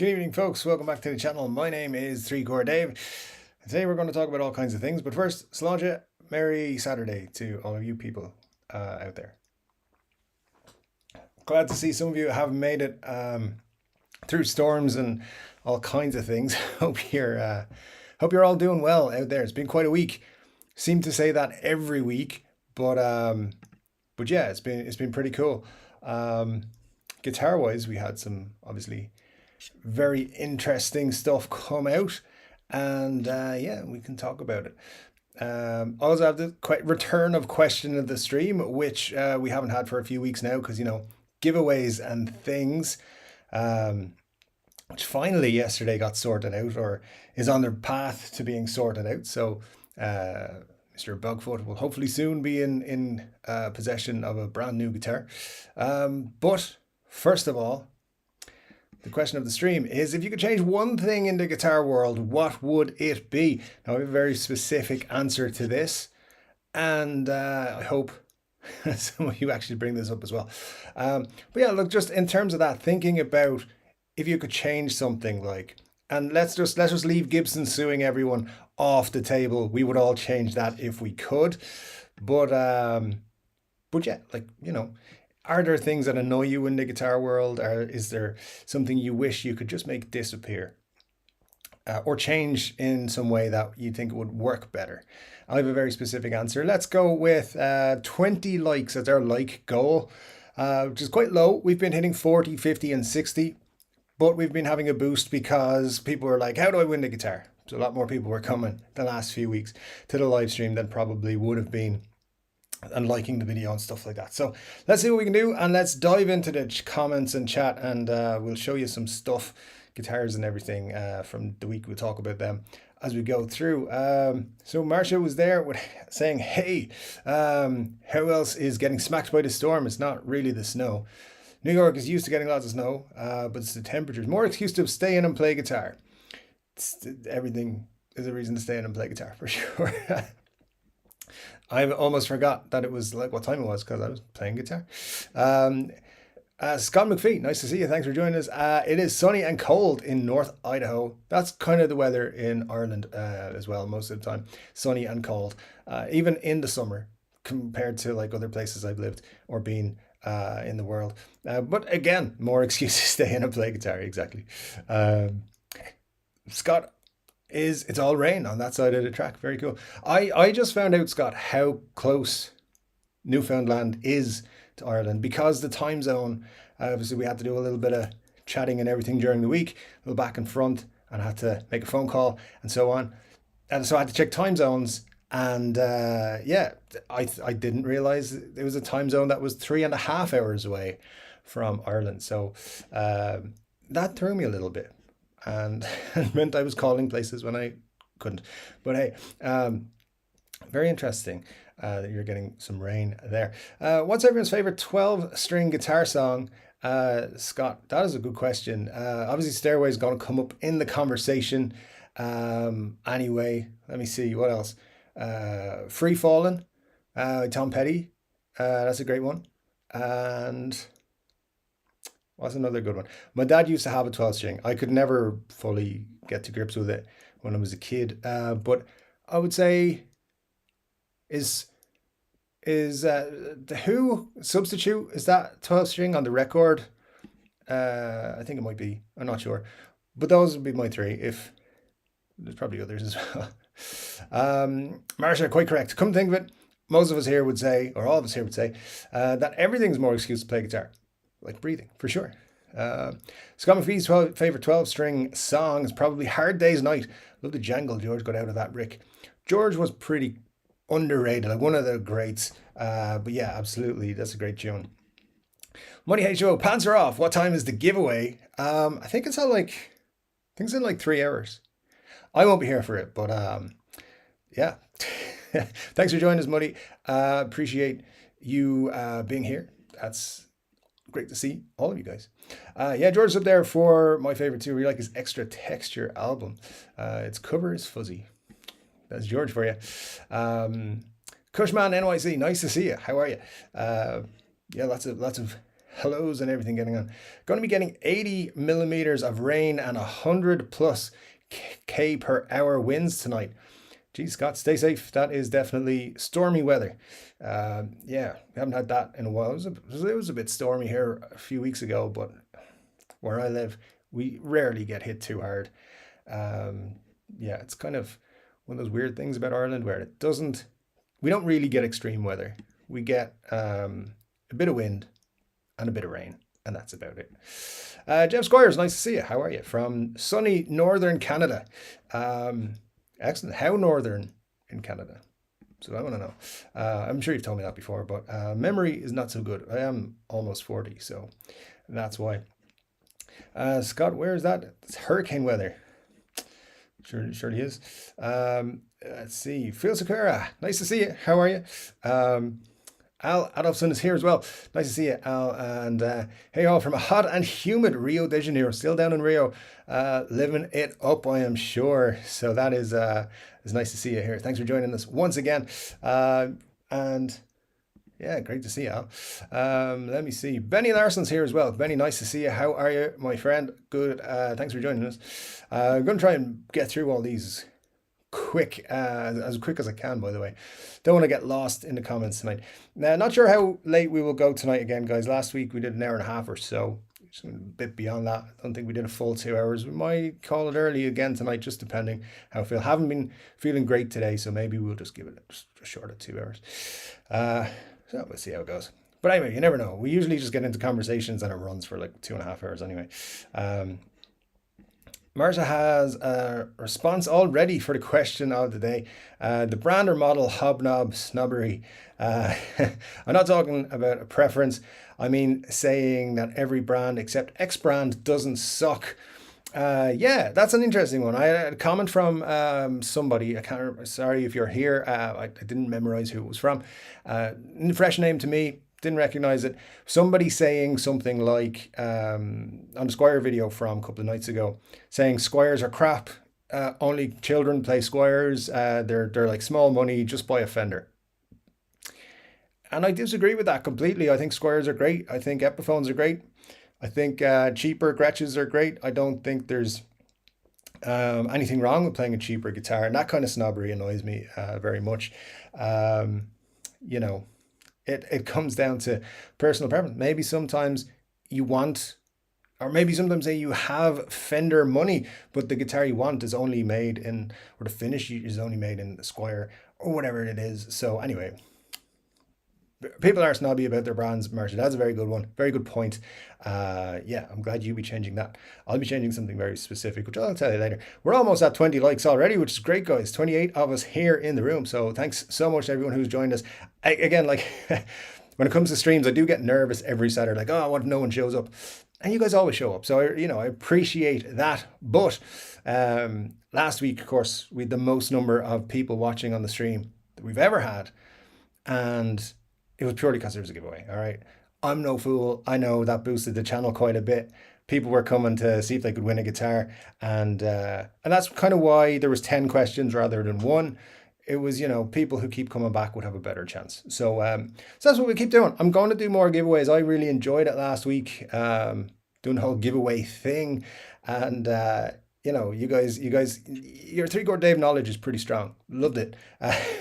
Good evening, folks. Welcome back to the channel. My name is Chord Dave. Today we're going to talk about all kinds of things, but first, Slàinte, Merry Saturday to all of you people out there. Glad to see some of you have made it through storms and all kinds of things. Hope you're all doing well out there. It's been quite a week. Seem to say that every week, but yeah, it's been pretty cool. Guitar wise, we had some obviously very interesting stuff come out, and yeah, we can talk about it. Also have the return of question of the stream, which we haven't had for a few weeks now because, you know, giveaways and things, which finally yesterday got sorted out, or is on their path to being sorted out. So Mr. Bugfoot will hopefully soon be in possession of a brand new guitar. But first of all, the question of the stream is, if you could change one thing in the guitar world, what would it be? Now, I have a very specific answer to this, and I hope some of you actually bring this up as well. But yeah, look, just in terms of that, thinking about if you could change something, like, and let's just leave Gibson suing everyone off the table. We would all change that if we could. But yeah, like, you know, are there things that annoy you in the guitar world? Or is there something you wish you could just make disappear? Or change in some way that you think would work better? I have a very specific answer. Let's go with 20 likes as our like goal, which is quite low. We've been hitting 40, 50 and 60, but we've been having a boost because people were like, how do I win the guitar? So a lot more people were coming the last few weeks to the live stream than probably would have been, and liking the video and stuff like that. So let's see what we can do, and let's dive into the comments and chat, and we'll show you some stuff, guitars and everything from the week. We'll talk about them as we go through. So Marcia was there with saying, hey, how else is getting smacked by the storm? It's not really the snow. New York is used to getting lots of snow, but it's the temperatures. More excuse to stay in and play guitar. Everything is a reason to stay in and play guitar, for sure. I almost forgot that it was like what time it was because I was playing guitar. Scott McPhee, nice to see you. Thanks for joining us. It is sunny and cold in North Idaho. That's kind of the weather in Ireland as well, most of the time. Sunny and cold, even in the summer, compared to like other places I've lived or been in the world. But again, more excuses to stay in and play guitar. Exactly. Scott, it's all rain on that side of the track. Very cool. I just found out, Scott, how close Newfoundland is to Ireland because the time zone, obviously we had to do a little bit of chatting and everything during the week, a little back and front, and I had to make a phone call and so on. And so I had to check time zones, and yeah, I didn't realize there was a time zone that was 3.5 hours away from Ireland. So that threw me a little bit. And it meant I was calling places when I couldn't. But hey, very interesting that you're getting some rain there. What's everyone's favorite 12-string guitar song? Scott, that is a good question. Obviously, Stairway is going to come up in the conversation. Anyway, let me see. What else? Free Fallin', Tom Petty. That's a great one. And what's another good one? My dad used to have a 12-string. I could never fully get to grips with it when I was a kid. But I would say is the Who Substitute, is that 12-string on the record? I think it might be. I'm not sure. But those would be my three. If there's probably others as well. Marsha, quite correct. Come to think of it, most of us here would say, or all of us here would say, that everything's more excuse to play guitar. Like breathing, for sure. Scott McPhee's favorite 12-string song is probably Hard Day's Night. Love the jangle George got out of that, Rick. George was pretty underrated, like one of the greats. But yeah, absolutely, that's a great tune. Money HO, pants are off. What time is the giveaway? I think it's in like 3 hours. I won't be here for it, but yeah. Thanks for joining us, Money. Appreciate you being here. That's great to see all of you guys. Yeah, George's up there for my favorite too. Really like his Extra Texture album. Its cover is fuzzy. That's George for you. Cushman NYC, nice to see you. How are you? Yeah, lots of hellos and everything getting on. Going to be getting 80 millimeters of rain and 100 plus k per hour winds tonight. Geez, Scott, stay safe. That is definitely stormy weather. Yeah, we haven't had that in a while. It was a bit stormy here a few weeks ago, but where I live, we rarely get hit too hard. Yeah, it's kind of one of those weird things about Ireland where we don't really get extreme weather. We get a bit of wind and a bit of rain, and that's about it. Jeff Squires, nice to see you. How are you? From sunny northern Canada. Excellent. How northern in Canada? So I want to know. I'm sure you've told me that before, but memory is not so good. I am almost 40, so that's why. Scott, where is that? It's hurricane weather. Surely is. Let's see. Phil Sakura, nice to see you. How are you? Al Adolfson is here as well. Nice to see you, Al. And hey, all from a hot and humid Rio de Janeiro. Still down in Rio, living it up, I am sure. So that is nice to see you here. Thanks for joining us once again. And yeah, great to see you, Al. Let me see. Benny Larson's here as well. Benny, nice to see you. How are you, my friend? Good. Thanks for joining us. I'm going to try and get through all these as quick as I can, by the way. Don't want to get lost in the comments tonight. Now, not sure how late we will go tonight again, guys. Last week we did an hour and a half or so. Just a bit beyond that. I don't think we did a full 2 hours. We might call it early again tonight, just depending how I feel. Haven't been feeling great today, so maybe we'll just give it a short of 2 hours. So we'll see how it goes. But anyway, you never know. We usually just get into conversations and it runs for like 2.5 hours anyway. Marta has a response all ready for the question of the day. The brand or model hobnob snobbery. I'm not talking about a preference. I mean saying that every brand except X brand doesn't suck. Yeah, that's an interesting one. I had a comment from somebody. I can't remember. Sorry if you're here. I didn't memorize who it was from. Fresh name to me. Didn't recognize it. Somebody saying something like on the Squier video from a couple of nights ago, saying Squiers are crap. Only children play Squiers. They're like small money. Just buy a Fender. And I disagree with that completely. I think Squiers are great. I think Epiphones are great. I think cheaper Gretches are great. I don't think there's anything wrong with playing a cheaper guitar, and that kind of snobbery annoys me very much. You know. It comes down to personal preference. Maybe sometimes you want, or maybe sometimes say you have Fender money, but the guitar you want is only made in, or the finish is only made in the Squier or whatever it is. So anyway, people are snobby about their brands, Marcia. That's a very good one. Very good point. Yeah, I'm glad you'll be changing that. I'll be changing something very specific, which I'll tell you later. We're almost at 20 likes already, which is great, guys. 28 of us here in the room. So thanks so much to everyone who's joined us. Again, like when it comes to streams, I do get nervous every Saturday. Like, oh, what if no one shows up? And you guys always show up. So, I appreciate that. But last week, of course, we had the most number of people watching on the stream that we've ever had. And it was purely because there was a giveaway. All right. I'm no fool. I know that boosted the channel quite a bit. People were coming to see if they could win a guitar. And that's kind of why there was 10 questions rather than one. It was, people who keep coming back would have a better chance. So that's what we keep doing. I'm going to do more giveaways. I really enjoyed it last week, doing the whole giveaway thing. And, you guys, your 3-chord Dave knowledge is pretty strong. Loved it.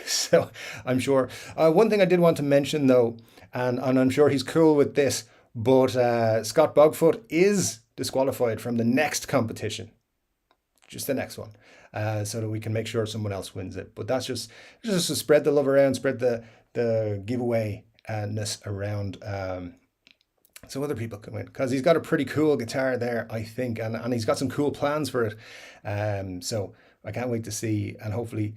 So I'm sure. One thing I did want to mention though, and I'm sure he's cool with this, but Scott Bogfoot is disqualified from the next competition. Just the next one. So that we can make sure someone else wins it. But that's just to spread the love around, spread the giveaway-ness around, so other people can win. Because he's got a pretty cool guitar there, I think, and he's got some cool plans for it. So I can't wait to see, and hopefully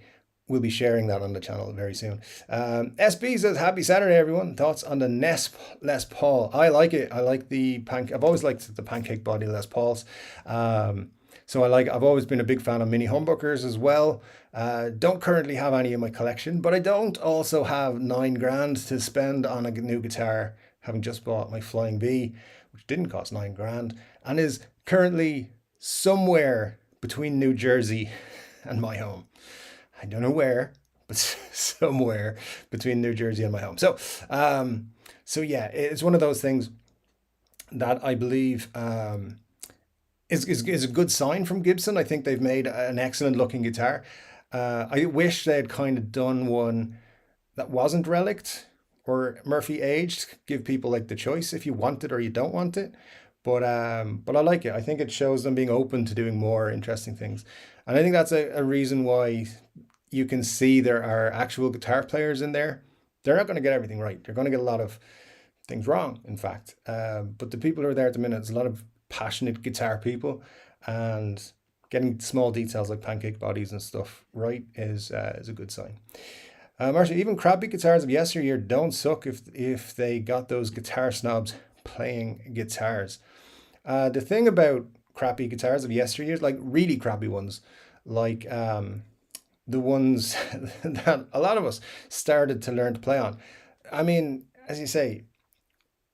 we'll be sharing that on the channel very soon. SB says, happy Saturday, everyone. Thoughts on the Les Paul? I like it. I like the I've always liked the pancake body Les Pauls. So I've always been a big fan of mini humbuckers as well. Don't currently have any in my collection, but I don't also have $9,000 to spend on a new guitar, having just bought my Flying V, which didn't cost $9,000 and is currently somewhere between New Jersey and my home. I don't know where, but somewhere between New Jersey and my home. So yeah, it's one of those things. that I believe is a good sign from Gibson. I think they've made an excellent looking guitar. I wish they had kind of done one that wasn't relic'd or Murphy aged. Give people like the choice if you want it or you don't want it. But I like it. I think it shows them being open to doing more interesting things, and I think that's a reason why you can see there are actual guitar players in there. They're not going to get everything right. They're going to get a lot of things wrong, in fact. But the people who are there at the minute, there's a lot of passionate guitar people, and getting small details like pancake bodies and stuff right is a good sign. Marcia, even crappy guitars of yesteryear don't suck if they got those guitar snobs playing guitars. The thing about crappy guitars of yesteryear, like really crappy ones, like the ones that a lot of us started to learn to play on. I mean, as you say,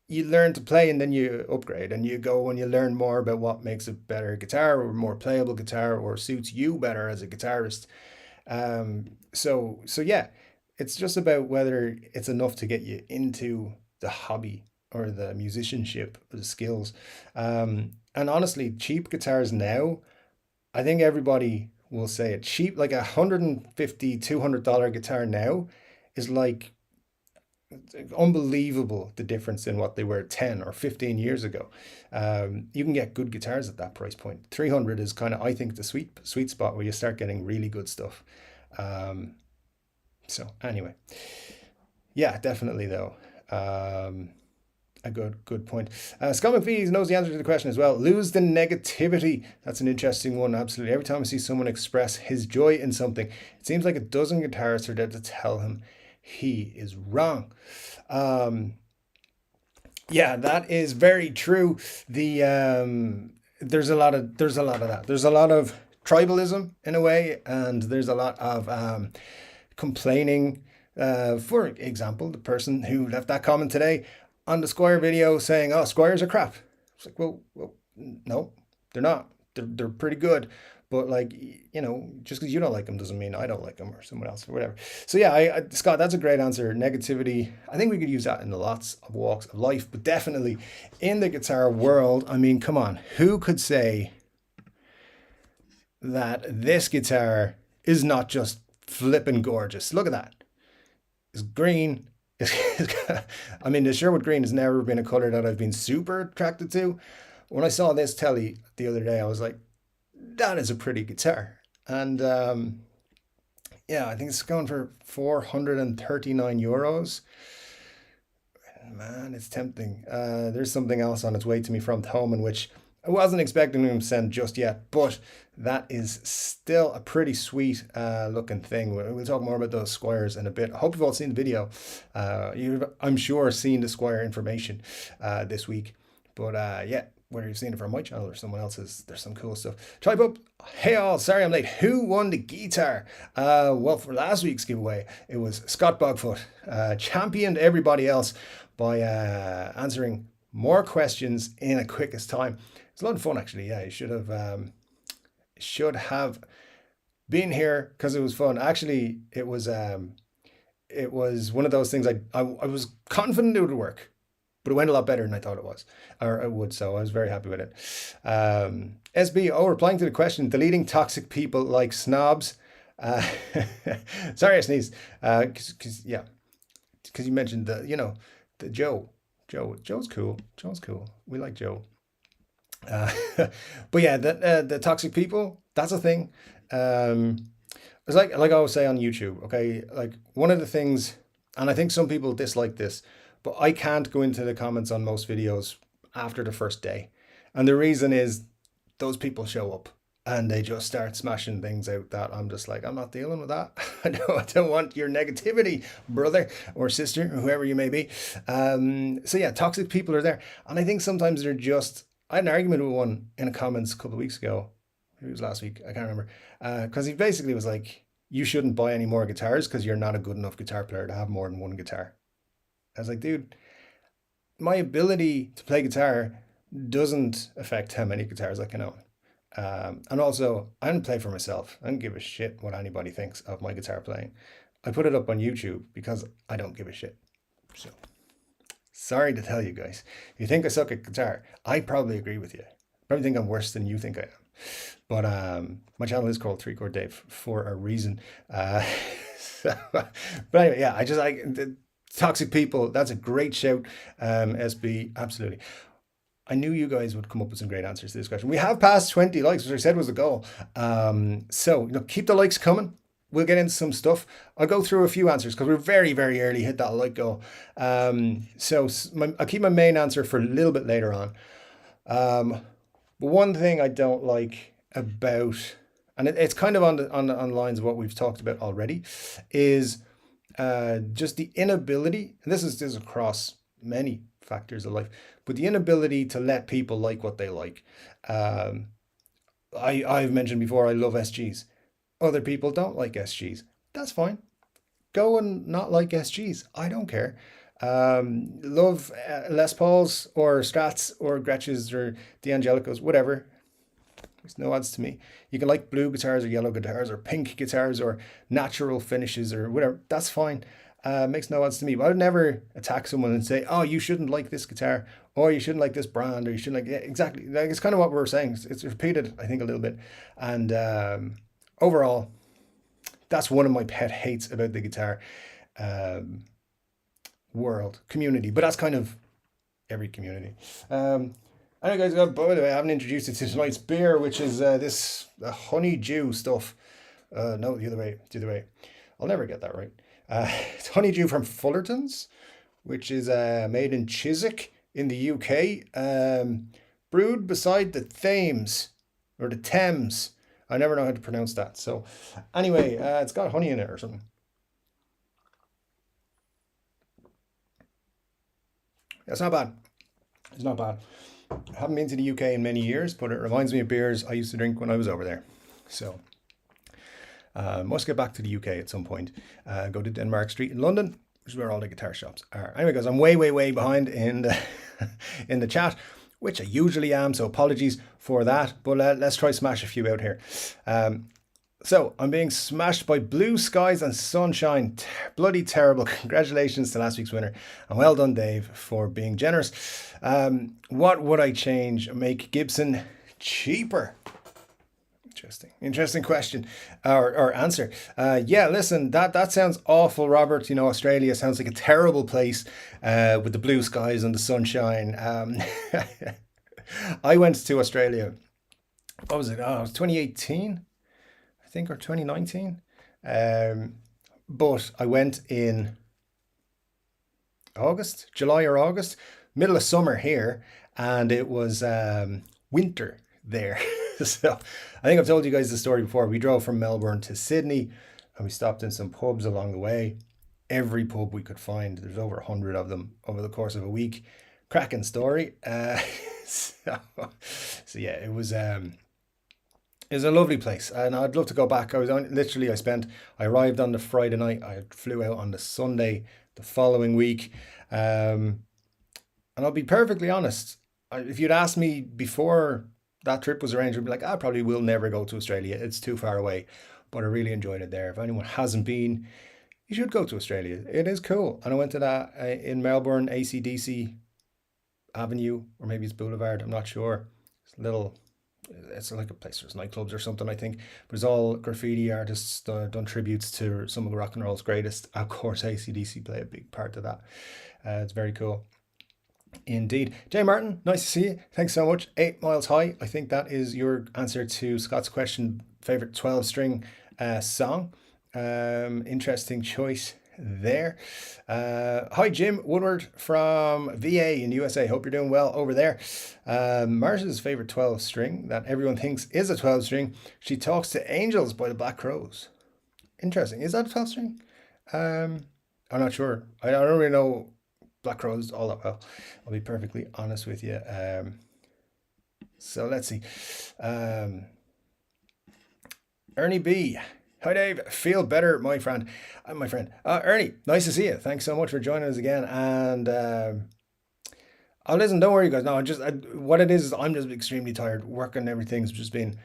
you learn to play and then you upgrade and you go and you learn more about what makes a better guitar or more playable guitar or suits you better as a guitarist. So yeah, it's just about whether it's enough to get you into the hobby or the musicianship or the skills. And honestly, cheap guitars now, I think everybody will say it. Cheap, like $150, $200 guitar now is like unbelievable the difference in what they were 10 or 15 years ago. You can get good guitars at that price point. 300 is kind of, I think, the sweet spot where you start getting really good stuff. So anyway, yeah, definitely though. A good point. Scott McPhee knows the answer to the question as well. Lose the negativity. That's an interesting one. Absolutely. Every time I see someone express his joy in something, it seems like a dozen guitarists are there to tell him he is wrong. Yeah, that is very true. There's a lot of that. There's a lot of tribalism in a way, and there's a lot of complaining. For example, the person who left that comment today on the Squier video saying, "Oh, Squiers are crap." It's like, well, no, they're not. They're pretty good, but like, just because you don't like them doesn't mean I don't like them or someone else or whatever. So yeah, Scott, that's a great answer. Negativity. I think we could use that in lots of walks of life, but definitely in the guitar world. I mean, come on, who could say that this guitar is not just flipping gorgeous? Look at that. It's green. I mean, the Sherwood green has never been a color that I've been super attracted to. When I saw this telly the other day, I was like, that is a pretty guitar. And yeah, I think it's going for €439. Man, it's tempting. There's something else on its way to me from home, in which I wasn't expecting him to send just yet, but that is still a pretty sweet looking thing. We'll talk more about those Squiers in a bit. I hope you've all seen the video. I'm sure seen the Squier information this week. But yeah, whether you've seen it from my channel or someone else's, there's some cool stuff. Type up, hey all, sorry I'm late. Who won the guitar? Well, for last week's giveaway, it was Scott Bogfoot. Championed everybody else by answering more questions in a quickest time. It's a lot of fun, actually. Yeah, you should have been here because it was fun. Actually, it was one of those things I was confident it would work, but it went a lot better than I thought it was, or it would. So I was very happy with it. SB, replying to the question, deleting toxic people like snobs. Sorry, I sneezed. Because you mentioned the Joe. Joe's cool. Joe's cool. We like Joe. But yeah, the toxic people, that's a thing. It's like I always say on YouTube, okay, like one of the things, and I think some people dislike this, but I can't go into the comments on most videos after the first day. And the reason is those people show up and they just start smashing things out that I'm just like, I'm not dealing with that. I don't want your negativity, brother or sister, or whoever you may be. So yeah, toxic people are there. And I think sometimes they're just, I had an argument with one in the comments a couple of weeks ago. It was last week, I can't remember. Because he basically was like, you shouldn't buy any more guitars because you're not a good enough guitar player to have more than one guitar. I was like, dude, my ability to play guitar doesn't affect how many guitars I can own. And also, I don't play for myself. I don't give a shit what anybody thinks of my guitar playing. I put it up on YouTube because I don't give a shit. So Sorry to tell you guys. If you think I suck at guitar, I probably agree with you. Probably think I'm worse than you think I am. But my channel is called Three Chord Dave for a reason. But anyway, yeah, I just like the toxic people. That's a great shout, SB. Absolutely. I knew you guys would come up with some great answers to this question. We have passed 20 likes, which I said was the goal. So, keep the likes coming. We'll get into some stuff. I'll go through a few answers because we're very, very early, hit that like goal. So I'll keep my main answer for a little bit later on. But one thing I don't like about, and it's kind of on the lines of what we've talked about already, is just the inability, and this is across many factors of life, but the inability to let people like what they like. I've mentioned before, I love SGs. Other people don't like SGs. That's fine. Go and not like SGs. I don't care. Love Les Pauls or Strats or Gretches or the Angelicos, whatever. There's no odds to me. You can like blue guitars or yellow guitars or pink guitars or natural finishes or whatever. That's fine. Makes no odds to me. But I would never attack someone and say, oh, you shouldn't like this guitar, or you shouldn't like this brand, or you shouldn't like, yeah, exactly. Like, it's kind of what we're saying. It's repeated, I think, a little bit. And overall, that's one of my pet hates about the guitar world community. But that's kind of every community. Anyway, guys, by the way, I haven't introduced you to tonight's beer, which is this honeydew stuff. No, the other way. I'll never get that right. It's honeydew from Fullerton's, which is made in Chiswick in the UK, brewed beside the Thames or the Thames. I never know how to pronounce that. So anyway, it's got honey in it or something. That's not bad. It's not bad. I haven't been to the UK in many years, but it reminds me of beers I used to drink when I was over there. So must get back to the UK at some point. Go to Denmark Street in London, which is where all the guitar shops are. Anyway, guys, I'm way behind in the in the chat, which I usually am. So apologies for that. But let's try smash a few out here. So I'm being smashed by blue skies and sunshine. Bloody terrible. Congratulations to last week's winner. And well done, Dave, for being generous. What would I change? Make Gibson cheaper? Interesting question or answer. Yeah, listen, that sounds awful, Robert. Australia sounds like a terrible place with the blue skies and the sunshine. I went to Australia. What was it? Oh, it was 2018, I think, or 2019. But I went in July or August, middle of summer here, and it was winter there. So I think I've told you guys the story before. We drove from Melbourne to Sydney and we stopped in some pubs along the way. Every pub we could find. There's over 100 of them over the course of a week. Cracking story. So yeah, it was a lovely place and I'd love to go back. I arrived on the Friday night. I flew out on the Sunday the following week. And I'll be perfectly honest. If you'd asked me before that trip was arranged, I'd be like, I probably will never go to Australia. It's too far away. But I really enjoyed it there. If anyone hasn't been, you should go to Australia. It is cool. And I went to that in Melbourne, AC/DC Avenue, or maybe it's Boulevard. I'm not sure. It's like a place, there's nightclubs or something, I think. But it's all graffiti artists done tributes to some of RocknRoll's greatest. Of course, AC/DC play a big part of that. It's very cool. Indeed. Jay Martin, nice to see you. Thanks so much. 8 Miles High. I think that is your answer to Scott's question. Favorite 12-string song. Interesting choice there. Hi, Jim Woodward from VA in USA. Hope you're doing well over there. Marcia's favorite 12-string that everyone thinks is a 12-string. She Talks to Angels by the Black Crowes. Interesting. Is that a 12-string? I'm not sure. I don't really know Black Crowes all that well. I'll be perfectly honest with you. So let's see. Ernie B. Hi, Dave. Feel better, my friend. Ernie, nice to see you. Thanks so much for joining us again. And listen, don't worry, guys. No, what it is I'm just extremely tired. Work and everything's just been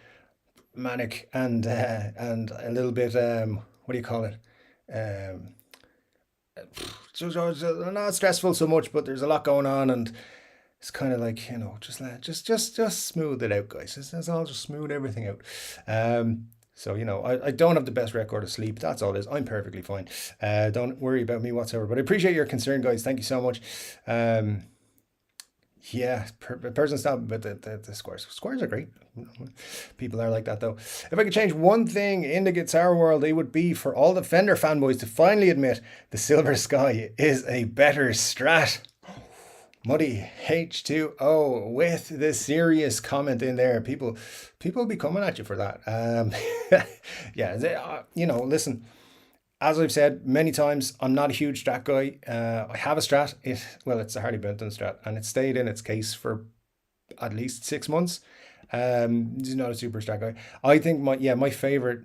manic and a little bit, what do you call it? not stressful so much, but there's a lot going on, and it's kind of like, just smooth it out, guys. It's all just smooth everything out. So, I don't have the best record of sleep. That's all it is. I'm perfectly fine. Don't worry about me whatsoever. But I appreciate your concern, guys. Thank you so much. Yeah, person stop, but the squares. Squares are great. People are like that, though. If I could change one thing in the guitar world, it would be for all the Fender fanboys to finally admit the Silver Sky is a better Strat. Muddy H2O with the serious comment in there. People will be coming at you for that. Yeah, listen, as I've said many times, I'm not a huge Strat guy. I have a Strat. It's a Harley Benton Strat, and it stayed in its case for at least 6 months. He's not a super Strat guy. I think my favorite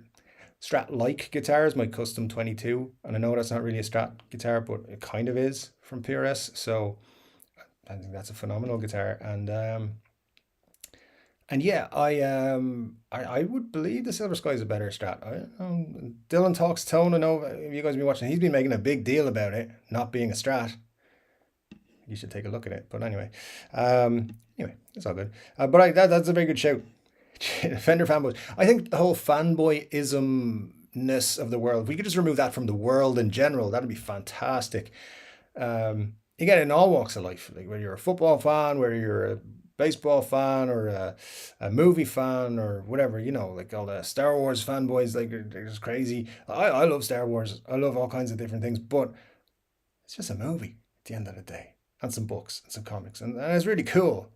Strat-like guitar is my Custom 22, and I know that's not really a Strat guitar, but it kind of is, from PRS. So I think that's a phenomenal guitar, and yeah, I would believe the Silver Sky is a better Strat. Dylan Talks Tone. I know you guys have been watching. He's been making a big deal about it not being a Strat. You should take a look at it. But anyway, it's all good. But that's a very good shout. Fender fanboys. I think the whole fanboyismness of the world, if we could just remove that from the world in general, that'd be fantastic. You get it in all walks of life, like whether you're a football fan, whether you're a baseball fan, or a movie fan, or whatever, like all the Star Wars fanboys, like they're just crazy. I love Star Wars. I love all kinds of different things, but it's just a movie at the end of the day, and some books and some comics, and it's really cool.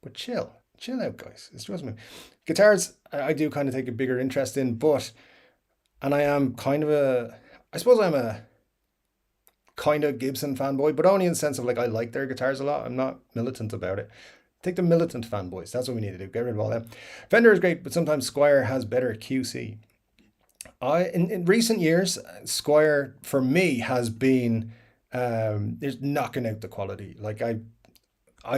But chill out, guys. It's just me. Guitars, I do kind of take a bigger interest in, and I am kind of I suppose I'm a kind of Gibson fanboy, but only in the sense of, like, I like their guitars a lot. I'm not militant about it. Take the militant fanboys. That's what we need to do. Get rid of all them. Fender is great, but sometimes Squier has better QC. In recent years, Squier for me has been is knocking out the quality. Like, I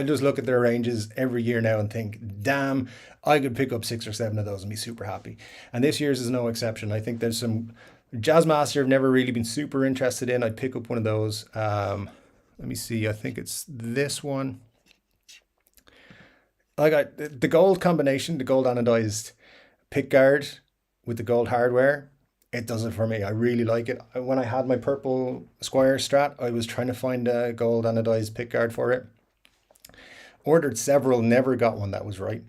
just look at their ranges every year now and think, damn, I could pick up 6 or 7 of those and be super happy. And this year's is no exception. I think there's some Jazzmaster I've never really been super interested in. I'd pick up one of those. Let me see. I think it's this one. I got the gold combination, the gold anodized pickguard with the gold hardware. It does it for me. I really like it. When I had my purple Squier Strat, I was trying to find a gold anodized pickguard for it. Ordered several, never got one that was right.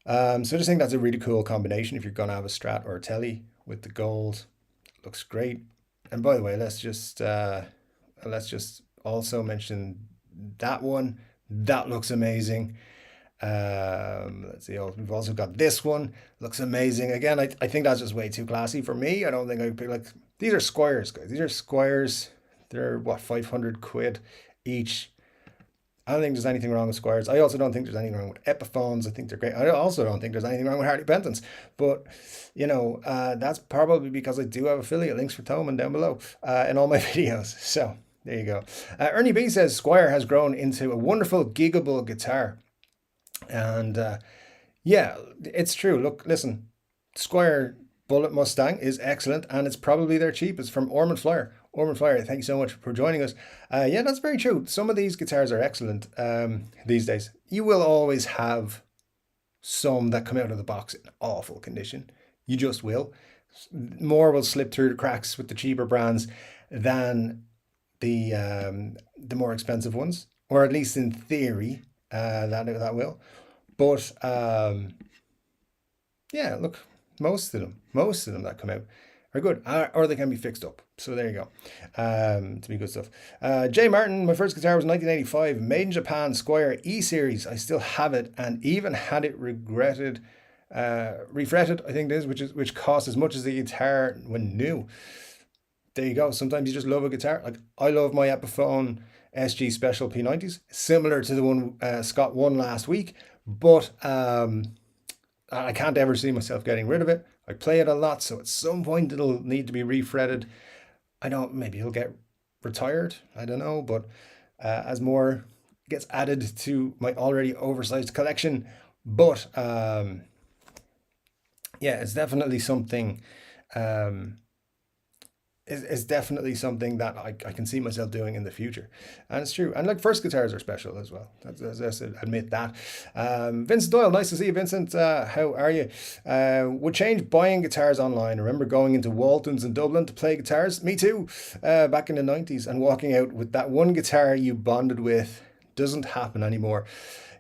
So I just think that's a really cool combination if you're going to have a Strat or a Telly with the gold. Looks great. And by the way, let's just also mention that one. That looks amazing. Let's see. We've also got this one. Looks amazing. Again, I think that's just way too classy for me. I don't think I'd pick, like, these are Squiers, guys. These are Squiers. They're what, 500 quid each. I don't think there's anything wrong with Squiers. I also don't think there's anything wrong with Epiphones. I think they're great. I also don't think there's anything wrong with Harley Bentons. But, that's probably because I do have affiliate links for Thomann down below in all my videos. So there you go. Ernie B says Squier has grown into a wonderful giggable guitar. And yeah, it's true. Look, listen, Squier Bullet Mustang is excellent, and it's probably their cheapest, from Ormond Flyer. Ormond Flyer, thank you so much for joining us. Yeah, that's very true. Some of these guitars are excellent these days. You will always have some that come out of the box in awful condition. You just will. More will slip through the cracks with the cheaper brands than the more expensive ones, or at least in theory, that will. But yeah, look, most of them that come out are good, or they can be fixed up. So there you go. To be good stuff. Jay Martin, my first guitar was 1985, made in Japan, Squier E-Series. I still have it, and even had it refretted, I think it is, which cost as much as the guitar when new. There you go. Sometimes you just love a guitar. Like, I love my Epiphone SG Special P90s, similar to the one Scott won last week, but I can't ever see myself getting rid of it. I play it a lot, so at some point it'll need to be refretted. Maybe it'll get retired, I don't know, but as more gets added to my already oversized collection. But yeah, it's definitely something is definitely something that I can see myself doing in the future. And it's true. And like first guitars are special as well. Let's admit that. Vincent Doyle, nice to see you, Vincent. How are you? Would change buying guitars online. I remember going into Walton's in Dublin to play guitars. Me too. Back in the 90s, and walking out with that one guitar you bonded with. Doesn't happen anymore.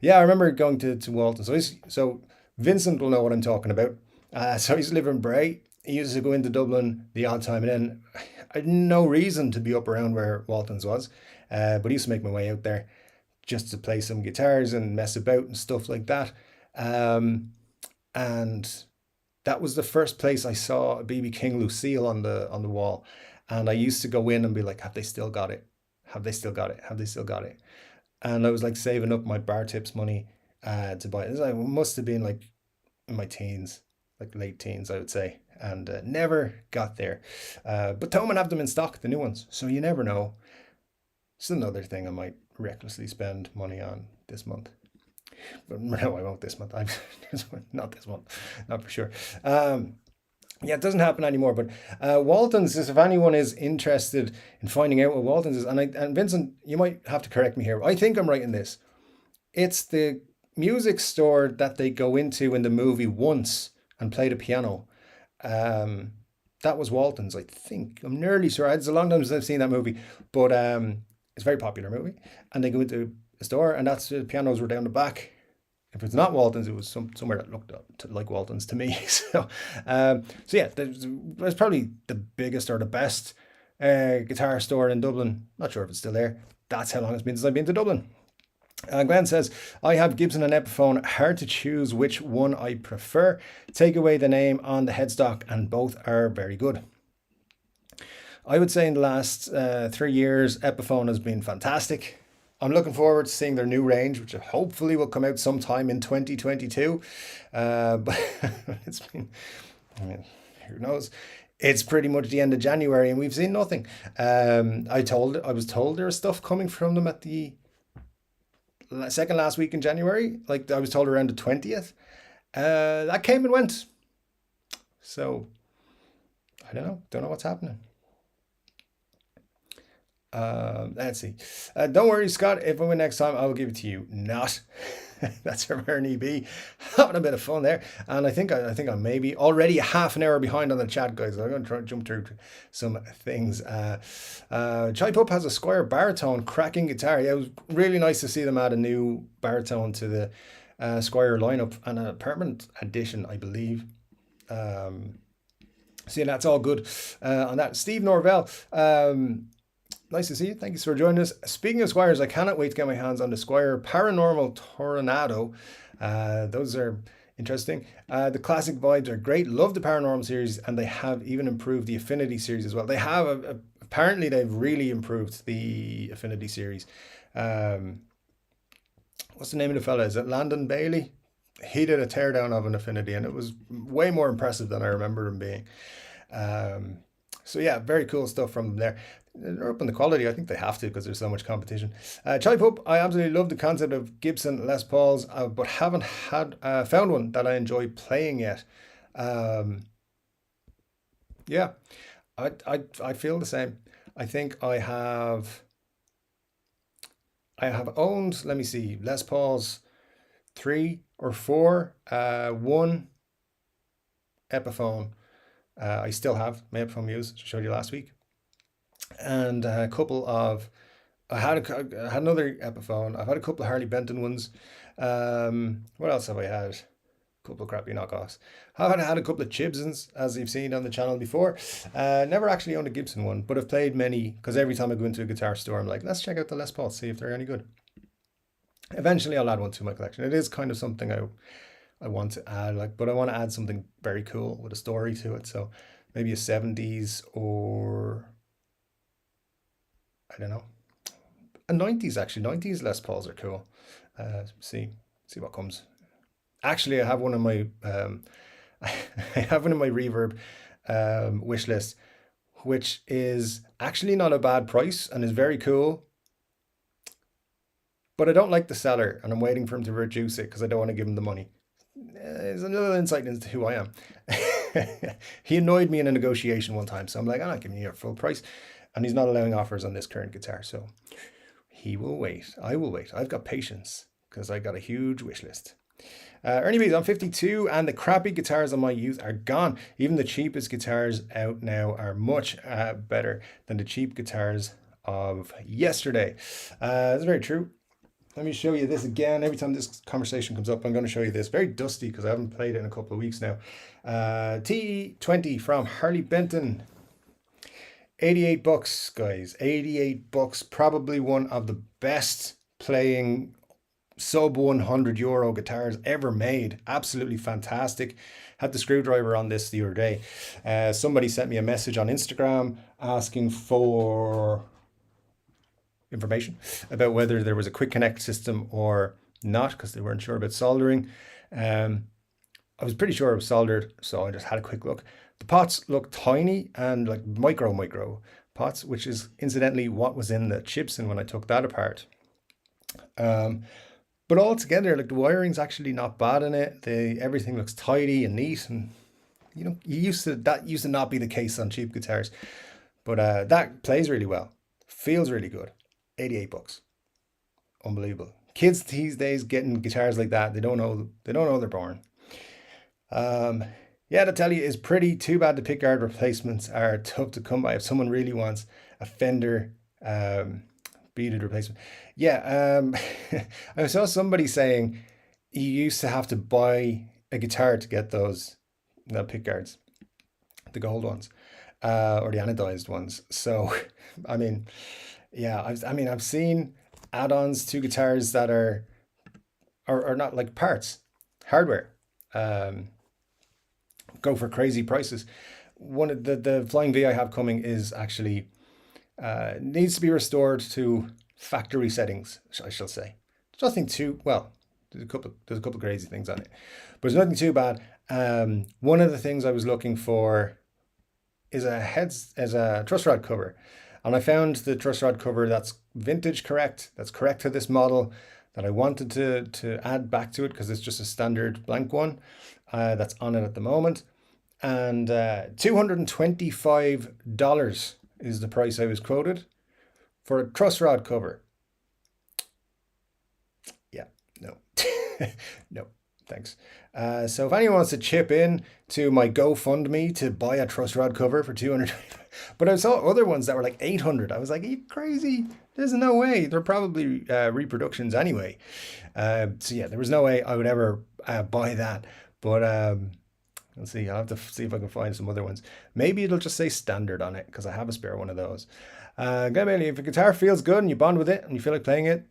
Yeah, I remember going to Walton's. So Vincent will know what I'm talking about. So he's living in Bray. He used to go into Dublin the odd time, and then I had no reason to be up around where Walton's was, but I used to make my way out there just to play some guitars and mess about and stuff like that. Um, and that was the first place I saw a BB King Lucille on the wall, and I used to go in and be like, "Have they still got it? Have they still got it? Have they still got it?" And I was like saving up my bar tips money to buy it. It must have been like in my teens, like late teens, I would say, and never got there. But Thomann have them in stock, the new ones, so you never know. It's another thing I might recklessly spend money on this month. But no, I won't this month. I'm not this month, not for sure. Yeah, it doesn't happen anymore. But Walton's, if anyone is interested in finding out what Walton's is, and Vincent, you might have to correct me here. I think I'm right in this. It's the music store that they go into in the movie once and play the piano. Um, that was Walton's, I think. I'm nearly sure. It's a long time since I've seen that movie, but it's a very popular movie. And they go into a store, and that's the pianos were down the back. If it's not Walton's, it was somewhere that looked up to, like Walton's to me. So yeah, there's probably the biggest or the best guitar store in Dublin. Not sure if it's still there. That's how long it's been since I've been to Dublin. Glenn says, I have Gibson and Epiphone. Hard to choose which one I prefer. Take away the name on the headstock, and both are very good. I would say in the last 3 years, Epiphone has been fantastic. I'm looking forward to seeing their new range, which hopefully will come out sometime in 2022. But it's been, I mean, who knows? It's pretty much the end of January and we've seen nothing. I was told there was stuff coming from them at the second last week in January. Like I was told around the 20th. That came and went. So I don't know. Don't know what's happening. Let's see. Don't worry, Scott. If I win next time, I will give it to you. Not. That's from Ernie B. Having a bit of fun there, and I think I'm maybe already a half an hour behind on the chat, guys. I'm going to try to jump through some things. Chai Pup has a Squier baritone cracking guitar. Yeah, it was really nice to see them add a new baritone to the Squier lineup and a permanent addition, I believe. So yeah, that's all good on that. Steve Norvell. Nice to see you. Thank you for joining us. Speaking of Squiers, I cannot wait to get my hands on the Squier Paranormal Tornado. Those are interesting. The classic vibes are great. Love the Paranormal series, and they have even improved the Affinity series as well. They have, apparently they've really improved the Affinity series. What's the name of the fella? Is it Landon Bailey? He did a teardown of an Affinity, and it was way more impressive than I remember him being. So yeah, very cool stuff from them there. They're up in the quality. I think they have to because there's so much competition. Charlie Pope, I absolutely love the concept of Gibson Les Pauls, but haven't found one that I enjoy playing yet. Yeah, I feel the same. I think I have owned, let me see, Les Pauls 3 or 4, one Epiphone. I still have my Epiphone Muse, which I showed you last week, and a couple of. I had another Epiphone. I've had a couple of Harley Benton ones. What else have I had? A couple of crappy knockoffs. I've had a couple of Chibsons, as you've seen on the channel before. Never actually owned a Gibson one, but I've played many because every time I go into a guitar store, I'm like, let's check out the Les Paul, see if they're any good. Eventually, I'll add one to my collection. It is kind of something I want to add, but I want to add something very cool with a story to it. So maybe a 70s or I don't know, a 90s actually. 90s Les Pauls are cool. See what comes. Actually, I have one in my I have one in my Reverb wish list, which is actually not a bad price and is very cool. But I don't like the seller, and I'm waiting for him to reduce it because I don't want to give him the money. There's a little insight into who I am. He annoyed me in a negotiation one time, so I'm like, I'm not giving you a full price, and he's not allowing offers on this current guitar, so he will wait. I will wait. I've got patience because I got a huge wish list. Ernie B's, I'm 52 and the crappy guitars on my youth are gone. Even the cheapest guitars out now are much better than the cheap guitars of yesterday. That's very true. Let me show you this again. Every time this conversation comes up, I'm going to show you this. Very dusty because I haven't played it in a couple of weeks now. T20 from Harley Benton. 88 bucks, guys. 88 bucks. Probably one of the best playing sub €100 guitars ever made. Absolutely fantastic. Had the screwdriver on this the other day. Somebody sent me a message on Instagram asking for information about whether there was a quick connect system or not, because they weren't sure about soldering. I was pretty sure it was soldered, so I just had a quick look. The pots look tiny and like micro pots, which is incidentally what was in the Gibson when I took that apart. But altogether, like the wiring's actually not bad in it. Everything looks tidy and neat, and you know, that used to not be the case on cheap guitars. But that plays really well, feels really good. 88 bucks, unbelievable. Kids these days getting guitars like that, they don't know they're born. Yeah, to tell you is pretty. Too bad the pickguard replacements are tough to come by if someone really wants a Fender beaded replacement. Yeah, I saw somebody saying you used to have to buy a guitar to get those pickguards, the gold ones, or the anodized ones. So, I mean, yeah, I've seen add-ons to guitars that are not like parts, hardware. Go for crazy prices. One of the Flying V I have coming is actually needs to be restored to factory settings, I shall say. There's nothing too well. There's a couple crazy things on it, but there's nothing too bad. One of the things I was looking for is a truss rod cover, and I found the truss rod cover that's vintage correct, that's correct to this model that I wanted to add back to it, because it's just a standard blank one that's on it at the moment. And $225 is the price I was quoted for a truss rod cover. Yeah, no, no, thanks. So if anyone wants to chip in to my GoFundMe to buy a truss rod cover for $200, but I saw other ones that were like $800. I was like, are you crazy? There's no way. They're probably reproductions anyway. So yeah, there was no way I would ever buy that. But let's see. I'll have to see if I can find some other ones. Maybe it'll just say standard on it, because I have a spare one of those. If a guitar feels good and you bond with it and you feel like playing it,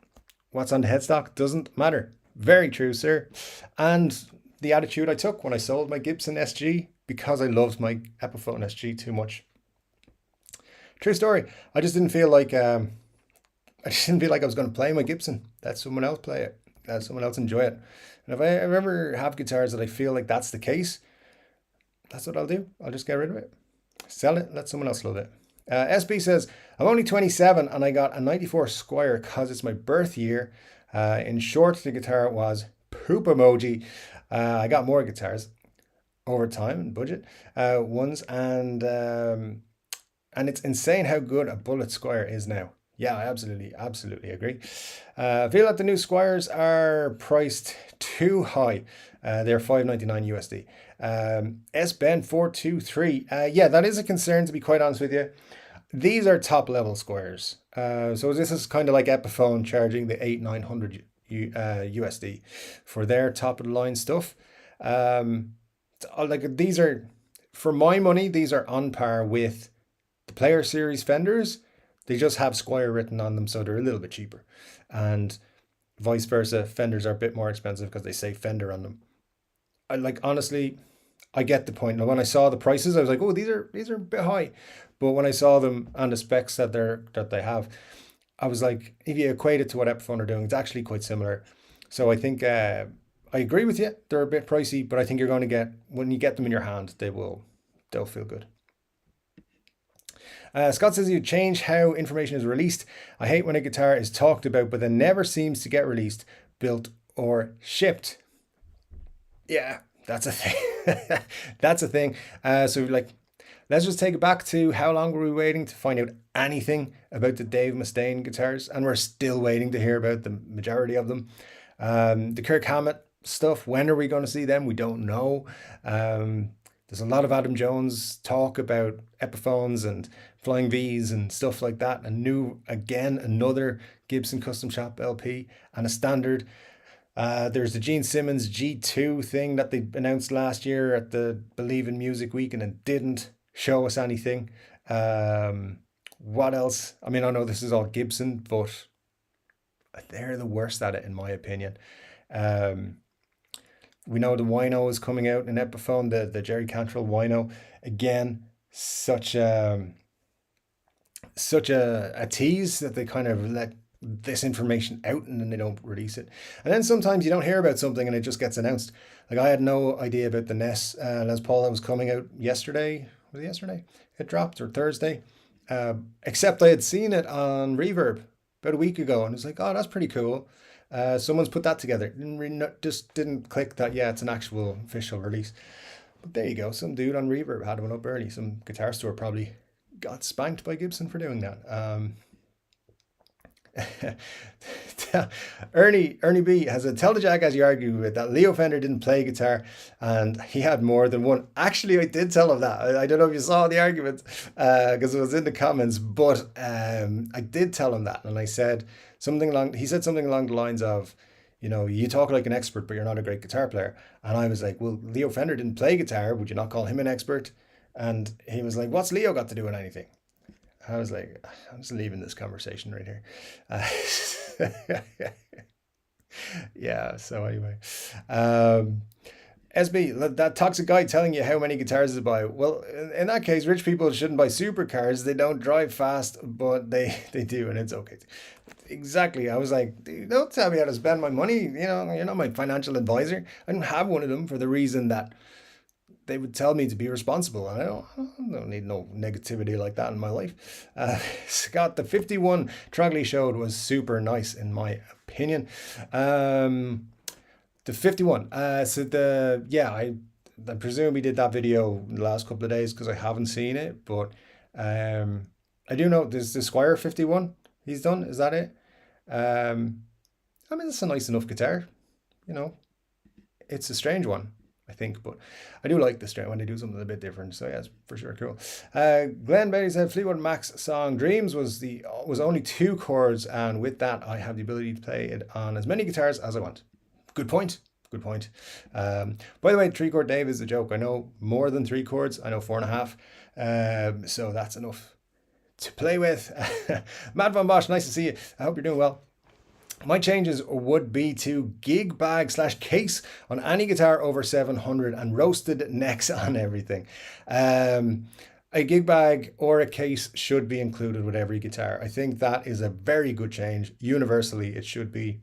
what's on the headstock doesn't matter. Very true, sir. And the attitude I took when I sold my Gibson SG, because I loved my Epiphone SG too much. True story. I just didn't feel like I was going to play my Gibson. Let someone else play it. Let someone else enjoy it. And if I ever have guitars that I feel like that's the case, that's what I'll do. I'll just get rid of it. Sell it, let someone else love it. SB says, I'm only 27 and I got a 94 Squier because it's my birth year. In short, the guitar was poop emoji. I got more guitars over time and budget ones, and it's insane how good a bullet Squier is now. Yeah, I absolutely agree. I feel that the new Squiers are priced too high. They're $5.99 USD. S-Ben 423. Yeah, that is a concern, to be quite honest with you. These are top level Squiers. So this is kind of like Epiphone charging the $800-900 USD for their top of the line stuff. Like these are, for my money, these are on par with the Player Series Fenders. They just have Squier written on them, so they're a little bit cheaper. And vice versa, Fenders are a bit more expensive because they say Fender on them. Honestly, I get the point. Now, when I saw the prices, I was like, oh, these are a bit high. But when I saw them and the specs that they have, I was like, if you equate it to what Epiphone are doing, it's actually quite similar. So I think I agree with you. They're a bit pricey, but I think you're going to get, when you get them in your hand, they'll feel good. Scott says, you change how information is released. I hate when a guitar is talked about, but then never seems to get released, built, or shipped. Yeah, that's a thing. That's a thing. So like, let's just take it back to how long were we waiting to find out anything about the Dave Mustaine guitars, and we're still waiting to hear about the majority of them. The Kirk Hammett stuff. When are we going to see them? We don't know. There's a lot of Adam Jones talk about Epiphones and Flying V's and stuff like that. Another Gibson Custom Shop LP and a standard. There's the Gene Simmons G2 thing that they announced last year at the Believe in Music Week and it didn't show us anything. What else? I mean, I know this is all Gibson, but they're the worst at it, in my opinion. Um, we know the Wino is coming out in Epiphone, the Jerry Cantrell Wino. Again, such a tease that they kind of let this information out and then they don't release it. And then sometimes you don't hear about something and it just gets announced. Like I had no idea about the Les Paul that was coming out yesterday. Was it yesterday? It dropped, or Thursday. Except I had seen it on Reverb about a week ago and it was like, oh, that's pretty cool. Someone's put that together. Just didn't click that, yeah, it's an actual official release. But there you go. Some dude on Reverb had one up early. Some guitar store probably got spanked by Gibson for doing that. Ernie B has a tell the jackass you argue with that Leo Fender didn't play guitar and he had more than one. Actually, I did tell him that. I don't know if you saw the argument because it was in the comments, but I did tell him that, and I said he said something along the lines of, you know, you talk like an expert, but you're not a great guitar player. And I was like, well, Leo Fender didn't play guitar. Would you not call him an expert? And he was like, what's Leo got to do with anything? I was like, I'm just leaving this conversation right here. Yeah, so anyway. SB, that toxic guy telling you how many guitars to buy. Well, in that case, rich people shouldn't buy supercars. They don't drive fast, but they do, and it's okay. Exactly. I was like, don't tell me how to spend my money. You know, you're not my financial advisor. I don't have one of them for the reason that they would tell me to be responsible. And I don't need no negativity like that in my life. Scott, the 51 Trogley showed was super nice in my opinion. The 51. I presume we did that video the last couple of days because I haven't seen it, but I do know there's the Squier 51 he's done. Is that it? I mean, it's a nice enough guitar, you know. It's a strange one, I think, but I do like the strange when they do something a bit different. So yeah, it's for sure cool. Glenn Bailey said Fleetwood Mac's song "Dreams" was only 2 chords, and with that, I have the ability to play it on as many guitars as I want. Good point. Good point. By the way, 3-chord Dave is a joke. I know more than 3 chords. I know 4.5. So that's enough to play with. Matt Von Bosch, nice to see you. I hope you're doing well. My changes would be to gig bag / case on any guitar over 700 and roasted necks on everything. A gig bag or a case should be included with every guitar. I think that is a very good change. Universally, it should be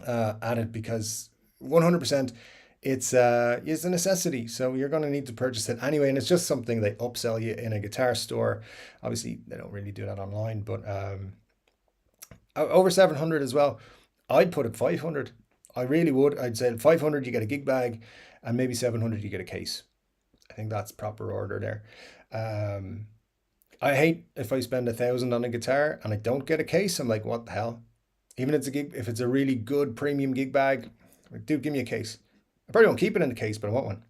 added because 100% it's a necessity. So you're going to need to purchase it anyway, and it's just something they upsell you in a guitar store. Obviously, they don't really do that online, but over 700 as well. I'd put it 500. I really would. I'd say 500 you get a gig bag, and maybe 700 you get a case. I think that's proper order there. I hate if I spend 1,000 on a guitar and I don't get a case. I'm like, what the hell? Even if it's a really good premium gig bag, do give me a case. I probably won't keep it in the case, but I want one.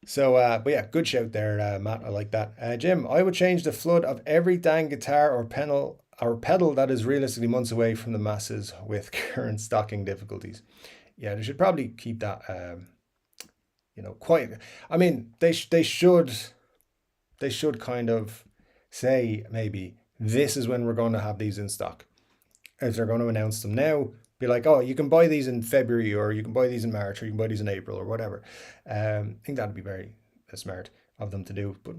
So, but yeah, good shout there, Matt. I like that. Jim, I would change the flood of every dang guitar or pedal that is realistically months away from the masses with current stocking difficulties. Yeah, they should probably keep that, quiet. I mean, they should kind of say maybe this is when we're going to have these in stock. If they're going to announce them now, be like, oh, you can buy these in February, or you can buy these in March, or you can buy these in April, or whatever. I think that'd be very smart of them to do, but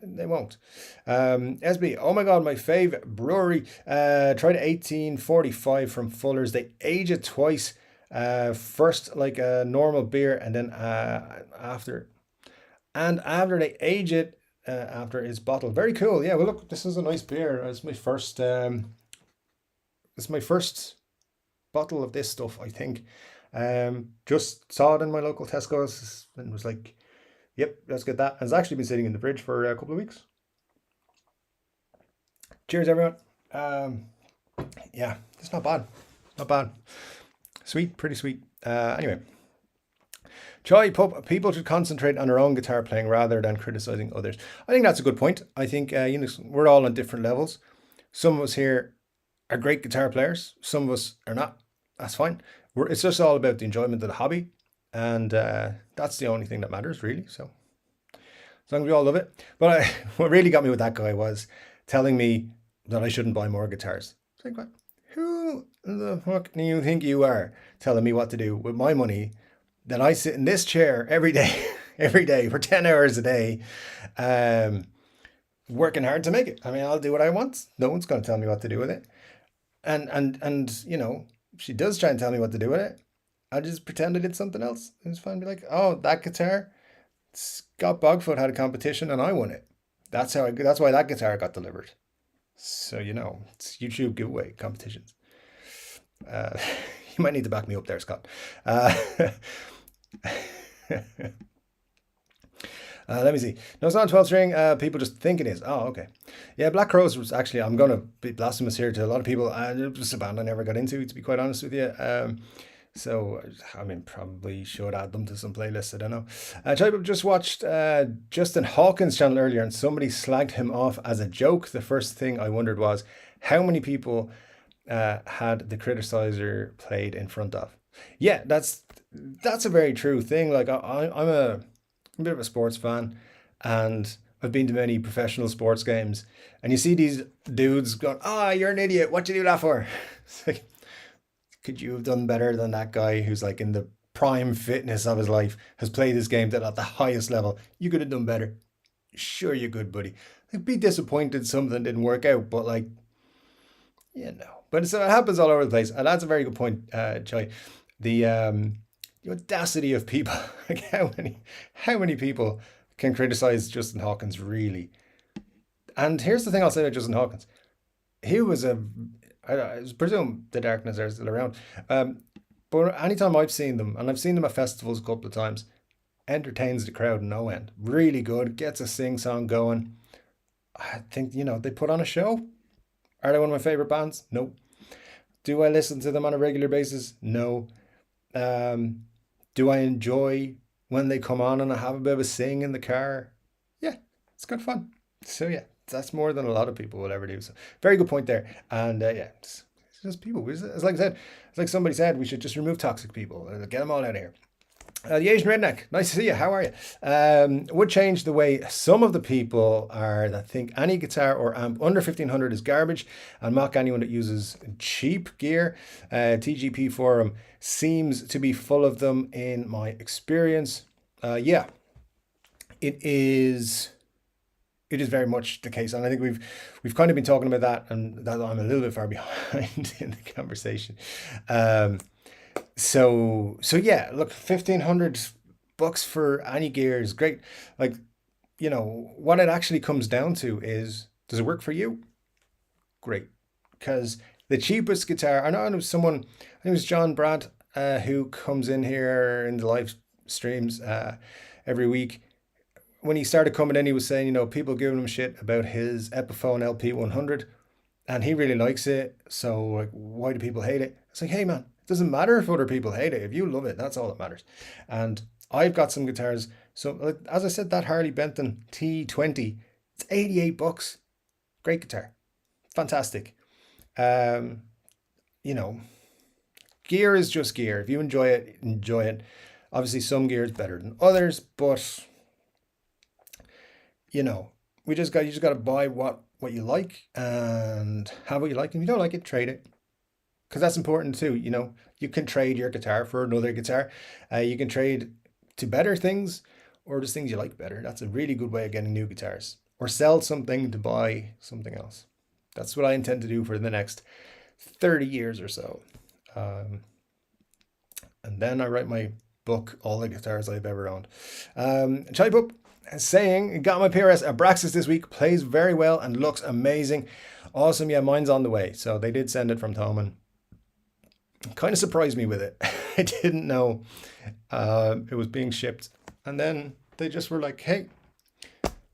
they won't. SB, oh my God, my fave brewery. Tried 1845 from Fuller's. They age it twice. First like a normal beer, and then after they age it after it's bottled. Very cool. Yeah, well, look, this is a nice beer. It's my first bottle of this stuff, I think. Just saw it in my local Tesco's and was like, yep, let's get that. And it's actually been sitting in the fridge for a couple of weeks. Cheers, everyone. Yeah, it's not bad. Not bad. Sweet, pretty sweet. Anyway, Choi Pup, people should concentrate on their own guitar playing rather than criticizing others. I think that's a good point. I think we're all on different levels. Some of us here are great guitar players. Some of us are not. That's fine. It's just all about the enjoyment of the hobby, and that's the only thing that matters, really. So as long as we all love it. But what really got me with that guy was telling me that I shouldn't buy more guitars. It's like, what? Who the fuck do you think you are telling me what to do with my money that I sit in this chair every day, every day for 10 hours a day, working hard to make it? I mean, I'll do what I want. No one's going to tell me what to do with it. And she does try and tell me what to do with it. I just pretend I did something else. It's fine. Be like, oh, that guitar, Scott Bogfoot had a competition and I won it. That's why that guitar got delivered. So, it's YouTube giveaway competitions. You might need to back me up there, Scott. Let me see. No, it's not 12 string. People just think it is. Oh, okay. Yeah, Black Crows was actually, I'm going to be blasphemous here to a lot of people. It was a band I never got into, to be quite honest with you. So, I mean, probably should add them to some playlists. I don't know. I just watched Justin Hawkins' channel earlier and somebody slagged him off as a joke. The first thing I wondered was how many people had the criticizer played in front of. Yeah, that's a very true thing. Like, I'm a bit of a sports fan and I've been to many professional sports games and you see these dudes going, you're an idiot. What'd you do that for? It's like, could you have done better than that guy who's like in the prime fitness of his life, has played this game at the highest level? You could have done better. Sure you could, buddy. I'd be disappointed something didn't work out, but like, But so it happens all over the place. And that's a very good point, Choi. The audacity of people, like how many people can criticize Justin Hawkins, really? And here's the thing I'll say about Justin Hawkins. He was I presume the Darkness are still around. But anytime I've seen them, and I've seen them at festivals a couple of times, entertains the crowd no end. Really good, gets a sing-song going. I think, they put on a show. Are they one of my favorite bands? No. Do I listen to them on a regular basis? No. Do I enjoy when they come on and I have a bit of a sing in the car? Yeah, it's good fun. So yeah, that's more than a lot of people will ever do. So very good point there. And it's just people. It's like I said, it's like somebody said, we should just remove toxic people. Get them all out of here. The Asian Redneck, nice to see you. How are you? Would change the way some of the people are that think any guitar or amp under 1500 is garbage and mock anyone that uses cheap gear. TGP forum seems to be full of them in my experience. Yeah, it is very much the case, and I think we've kind of been talking about that, and that I'm a little bit far behind in the conversation. So yeah, look, $1,500 for any gear is great. Like, what it actually comes down to is, does it work for you? Great. Because the cheapest guitar, I know someone, I think it was John Brad, who comes in here in the live streams every week. When he started coming in, he was saying, people giving him shit about his Epiphone LP100 and he really likes it. So like, why do people hate it? It's like, hey man, it doesn't matter if other people hate it. If you love it, that's all that matters. And I've got some guitars. So as I said, that Harley Benton T20, it's $88. Great guitar. Fantastic. Gear is just gear. If you enjoy it, enjoy it. Obviously some gear is better than others, but you just got to buy what you like and have what you like. And if you don't like it, trade it. Because that's important too. You can trade your guitar for another guitar. You can trade to better things or just things you like better. That's a really good way of getting new guitars. Or sell something to buy something else. That's what I intend to do for the next 30 years or so. And then I write my book, All the Guitars I've Ever Owned. Chai Pup saying, got my PRS Abraxas this week. Plays very well and looks amazing. Awesome. Yeah, mine's on the way. So they did send it from Thoman. kind of surprised me with it. I didn't know it was being shipped. And then they just were like, hey,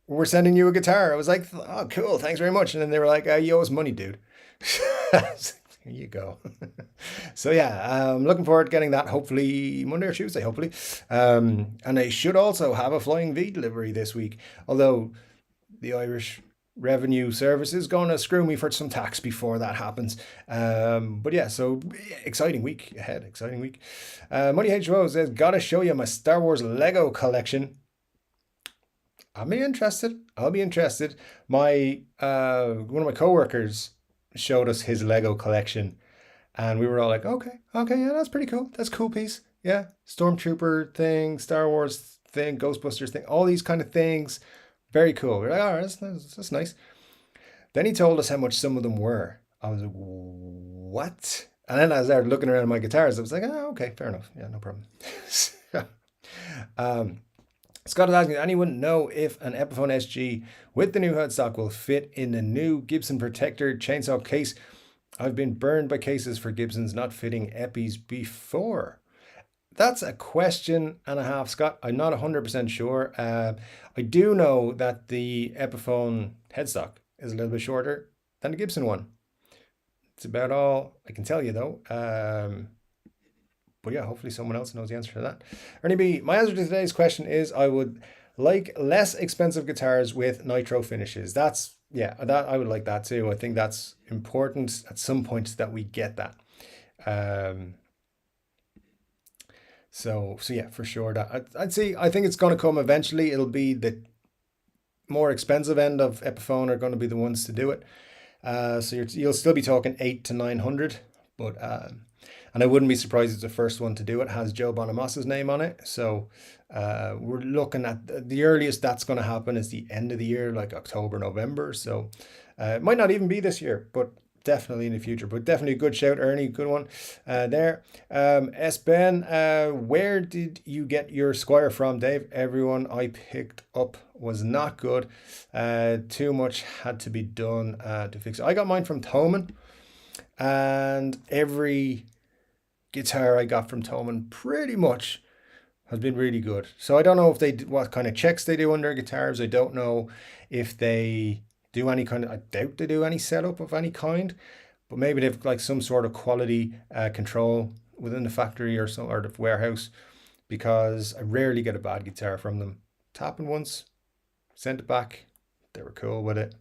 we're sending you a guitar. I was like, oh, cool, thanks very much. And then they were like, you owe us money, dude. Here you go. So yeah, I'm looking forward to getting that hopefully Monday or Tuesday, hopefully. And they should also have a Flying V delivery this week. Although the Irish Revenue Service is going to screw me for some tax before that happens. But yeah, so exciting week ahead, exciting week. Money HO says, gotta show you my Star Wars Lego collection. I'll be interested. My one of my coworkers showed us his Lego collection, and we were all like, okay, yeah, that's pretty cool. That's a cool piece. Yeah, Stormtrooper thing, Star Wars thing, Ghostbusters thing, all these kind of things. Very cool. We're like, all right, that's nice. Then he told us how much some of them were. I was like, what? And then as I started looking around at my guitars, I was like, oh, okay, fair enough. Yeah, no problem. Scott is asking, does anyone know if an Epiphone SG with the new headstock will fit in the new Gibson Protector chainsaw case? I've been burned by cases for Gibsons not fitting Epis before. That's a question and a half, Scott. I'm not 100% sure. I do know that the Epiphone headstock is a little bit shorter than the Gibson one. It's about all I can tell you, though. But yeah, hopefully someone else knows the answer to that. Ernie B, my answer to today's question is I would like less expensive guitars with nitro finishes. That I would like that too. I think that's important at some point that we get that. So yeah, for sure. That I'd say I think it's going to come eventually. It'll be the more expensive end of Epiphone are going to be the ones to do it. So you'll still be talking 800 to 900, but and I wouldn't be surprised if the first one to do it has Joe Bonamossa's name on it. So we're looking at the earliest that's going to happen is the end of the year, like October, November. So it might not even be this year, but definitely in the future. But definitely a good shout, Ernie. Good one there. S. Ben, where did you get your Squier from, Dave? Everyone I picked up was not good. Too much had to be done to fix it. I got mine from Thomann, and every guitar I got from Thomann pretty much has been really good. So I don't know if what kind of checks they do on their guitars. I don't know if they do any kind of, I doubt they do any setup of any kind, but maybe they've like some sort of quality control within the factory or the warehouse, because I rarely get a bad guitar from them. Tapping once, sent it back, they were cool with it.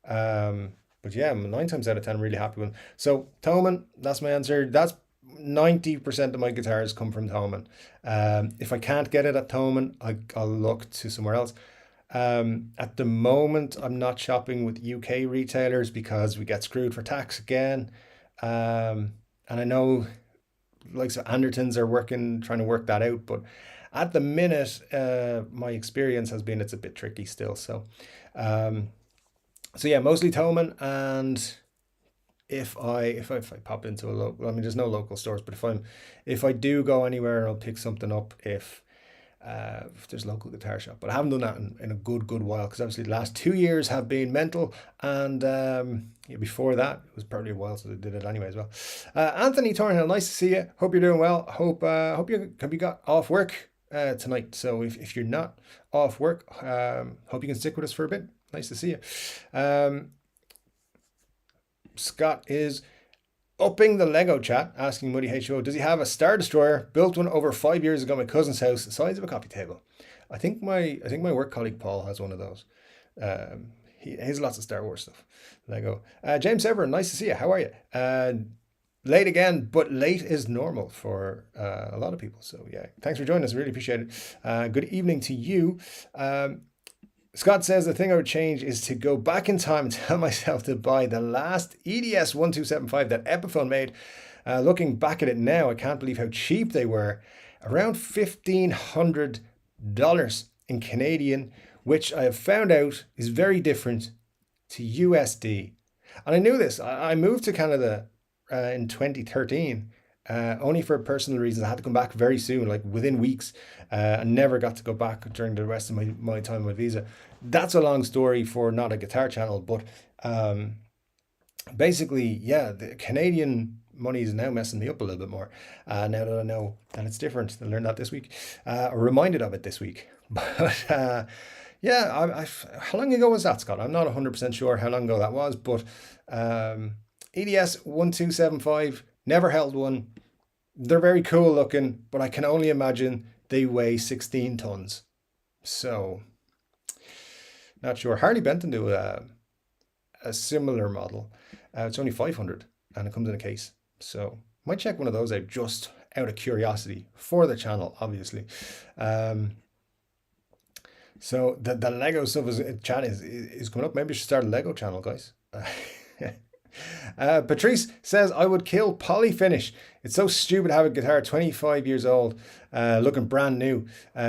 But yeah, 9 times out of 10 I'm really happy with them. So Thomann, that's my answer. That's 90% of my guitars come from Thomann. If I can't get it at Thomann, I'll look to somewhere else. At the moment, I'm not shopping with UK retailers because we get screwed for tax again. And I know like so Andertons are trying to work that out, but at the minute, my experience has been it's a bit tricky still. So yeah, mostly Thomann. And if I pop into a local, I mean, there's no local stores, but if I do go anywhere, I'll pick something up if there's a local guitar shop. But I haven't done that in a good while, because obviously the last 2 years have been mental, and before that it was probably a while since I did it anyway as well. Anthony Thornhill, nice to see you. Hope you're doing well. Hope you got off work tonight. So if you're not off work, hope you can stick with us for a bit. Nice to see you. Scott is upping the Lego chat, asking Muddy HO, does he have a Star Destroyer? Built one over 5 years ago at my cousin's house, the size of a coffee table. I think my work colleague Paul has one of those. He has lots of Star Wars stuff. Lego. James Everett, nice to see you. How are you? Late again, but late is normal for a lot of people. So yeah, thanks for joining us. Really appreciate it. Good evening to you. Scott says the thing I would change is to go back in time and tell myself to buy the last EDS 1275 that Epiphone made. Looking back at it now, I can't believe how cheap they were. Around $1,500 in Canadian, which I have found out is very different to USD. And I knew this. I moved to Canada in 2013. Only for personal reasons. I had to come back very soon, like within weeks. I never got to go back during the rest of my time with visa. That's a long story for not a guitar channel, but basically, yeah, the Canadian money is now messing me up a little bit more. Now that I know that it's different, I learned that this week. Reminded of it this week. But yeah, how long ago was that, Scott? I'm not 100% sure how long ago that was, but EDS 1275, never held one. They're very cool looking, but I can only imagine they weigh 16 tons. So, not sure. Harley Benton do a similar model. It's only 500 and it comes in a case. So, might check one of those out just out of curiosity for the channel, obviously. So the Lego stuff chat is coming up. Maybe we should start a Lego channel, guys. Patrice says, I would kill poly finish. It's so stupid to have a guitar 25 years old, looking brand new,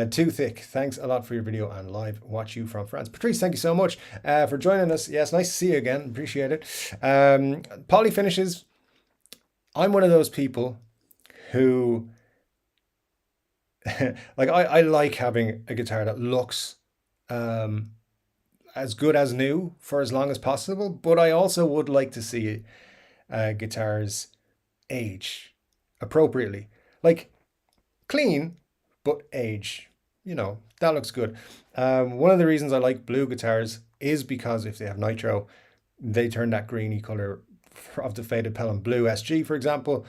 too thick. Thanks a lot for your video and live watch you from France. Patrice, thank you so much for joining us. Yes, nice to see you again. Appreciate it. Poly finishes. I'm one of those people who like I like having a guitar that looks as good as new for as long as possible, but I also would like to see guitars age appropriately, like clean but age. You know, that looks good. One of the reasons I like blue guitars is because if they have nitro, they turn that greeny color of the faded pelham blue SG, for example,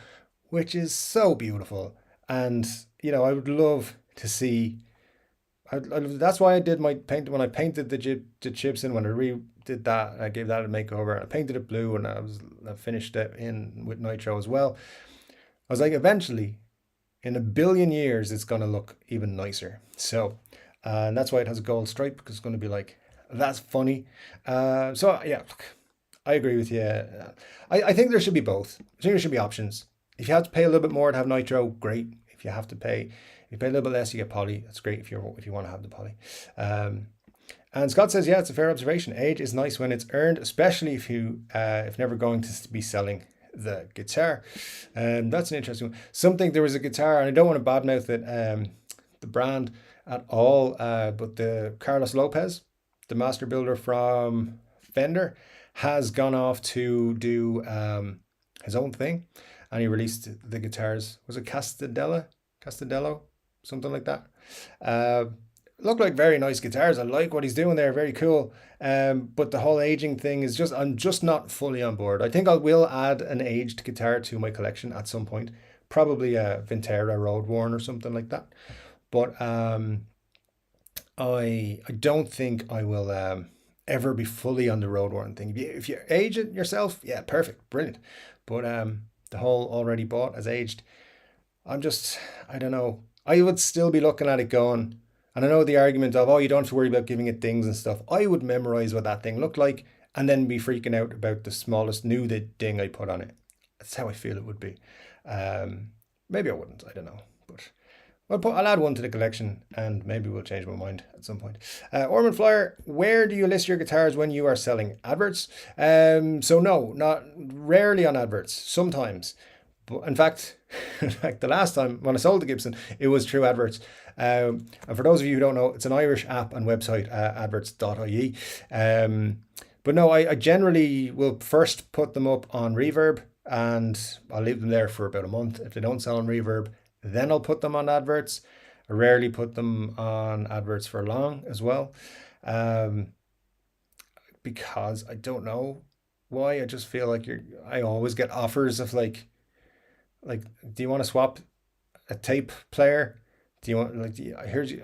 which is so beautiful. And you know, I would love to see. That's why I did my paint when I painted the Gibson. When I redid that, I gave that a makeover. I painted it blue, and I finished it in with nitro as well. I was like, eventually, in a billion years, it's gonna look even nicer. So, and that's why it has a gold stripe, because it's gonna be like, that's funny. So yeah, I agree with you. I think there should be both. I think there should be options. If you have to pay a little bit more to have nitro, great. If you have to pay, you pay a little bit less, you get poly. That's great if you want to have the poly. And Scott says, yeah, it's a fair observation. Age is nice when it's earned, especially if never going to be selling the guitar. That's an interesting one. There was a guitar, and I don't want to badmouth it, the brand at all, but the Carlos Lopez, the master builder from Fender, has gone off to do his own thing. And he released the guitars. Was it Castadello? Something like that. Look like very nice guitars. I like what he's doing there. Very cool. But the whole aging thing is I'm just not fully on board. I think I will add an aged guitar to my collection at some point. Probably a Vintera Road Worn or something like that. But I don't think I will ever be fully on the Road Worn thing. If you age it yourself, yeah, perfect, brilliant. But the whole already bought as aged, I don't know. I would still be looking at it going, and I know the argument of, oh, you don't have to worry about giving it dings and stuff. I would memorize what that thing looked like and then be freaking out about the smallest new ding I put on it. That's how I feel it would be. Maybe I wouldn't, I don't know. But I'll add one to the collection and maybe we'll change my mind at some point. Ormond Flyer, where do you list your guitars when you are selling adverts? So no, not rarely on adverts, sometimes. But in fact, the last time when I sold the Gibson, it was through adverts. And for those of you who don't know, it's an Irish app and website, adverts.ie. But no, I generally will first put them up on Reverb and I'll leave them there for about a month. If they don't sell on Reverb, then I'll put them on adverts. I rarely put them on adverts for long as well. Because I don't know why. I just feel like I always get offers of like, do you want to swap a tape player? Do you want,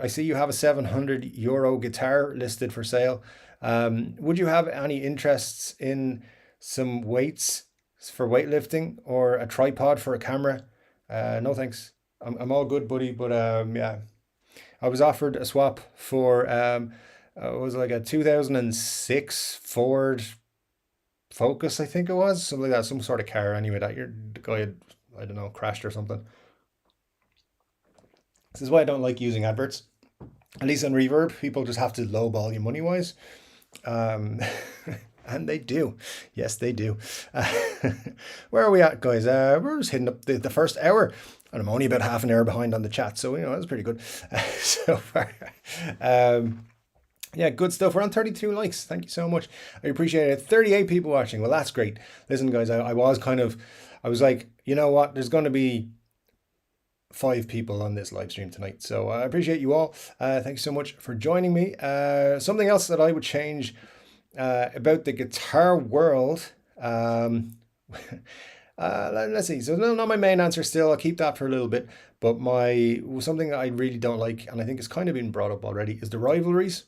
I see you have a €700 guitar listed for sale. Would you have any interests in some weights for weightlifting or a tripod for a camera? No thanks. I'm all good, buddy. But yeah, I was offered a swap for it was like a 2006 Ford Focus, I think it was, something like that, some sort of car anyway. The guy had, I don't know, crashed or something. This is why I don't like using adverts. At least on Reverb, people just have to lowball you money wise. And they do. Yes, they do. Where are we at, guys? We're just hitting up the first hour. And I'm only about half an hour behind on the chat. So, you know, that's pretty good so far. Yeah, good stuff. We're on 32 likes. Thank you so much. I appreciate it. 38 people watching. Well, that's great. Listen, guys, I was kind of, I was like, you know what? There's going to be 5 people on this live stream tonight. So I appreciate you all. Thanks so much for joining me. Something else that I would change about the guitar world. Let's see. So not my main answer still. I'll keep that for a little bit. But something that I really don't like, and I think it's kind of been brought up already, is the rivalries.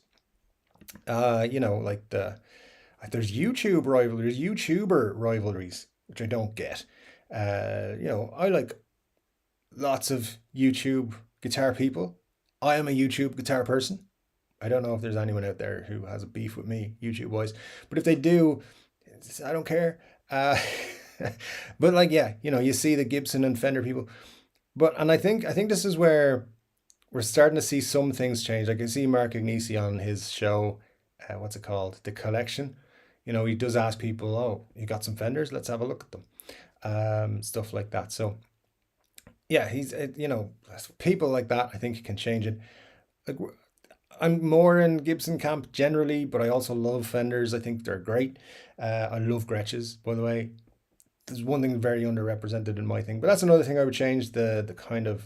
Like there's YouTube rivalries, YouTuber rivalries, which I don't get. I like lots of YouTube guitar people. I am a YouTube guitar person. I don't know if there's anyone out there who has a beef with me, YouTube wise, but if they do, I don't care. But like, yeah, you see the Gibson and Fender people, and I think this is where we're starting to see some things change. I can see Mark Agnesi on his show, what's it called? The Collection. He does ask people, oh, you got some Fenders? Let's have a look at them. Stuff like that. So yeah, people like that, I think can change it. Like, I'm more in Gibson camp generally, but I also love Fenders. I think they're great. I love Gretches, by the way. There's one thing very underrepresented in my thing, but that's another thing I would change, the kind of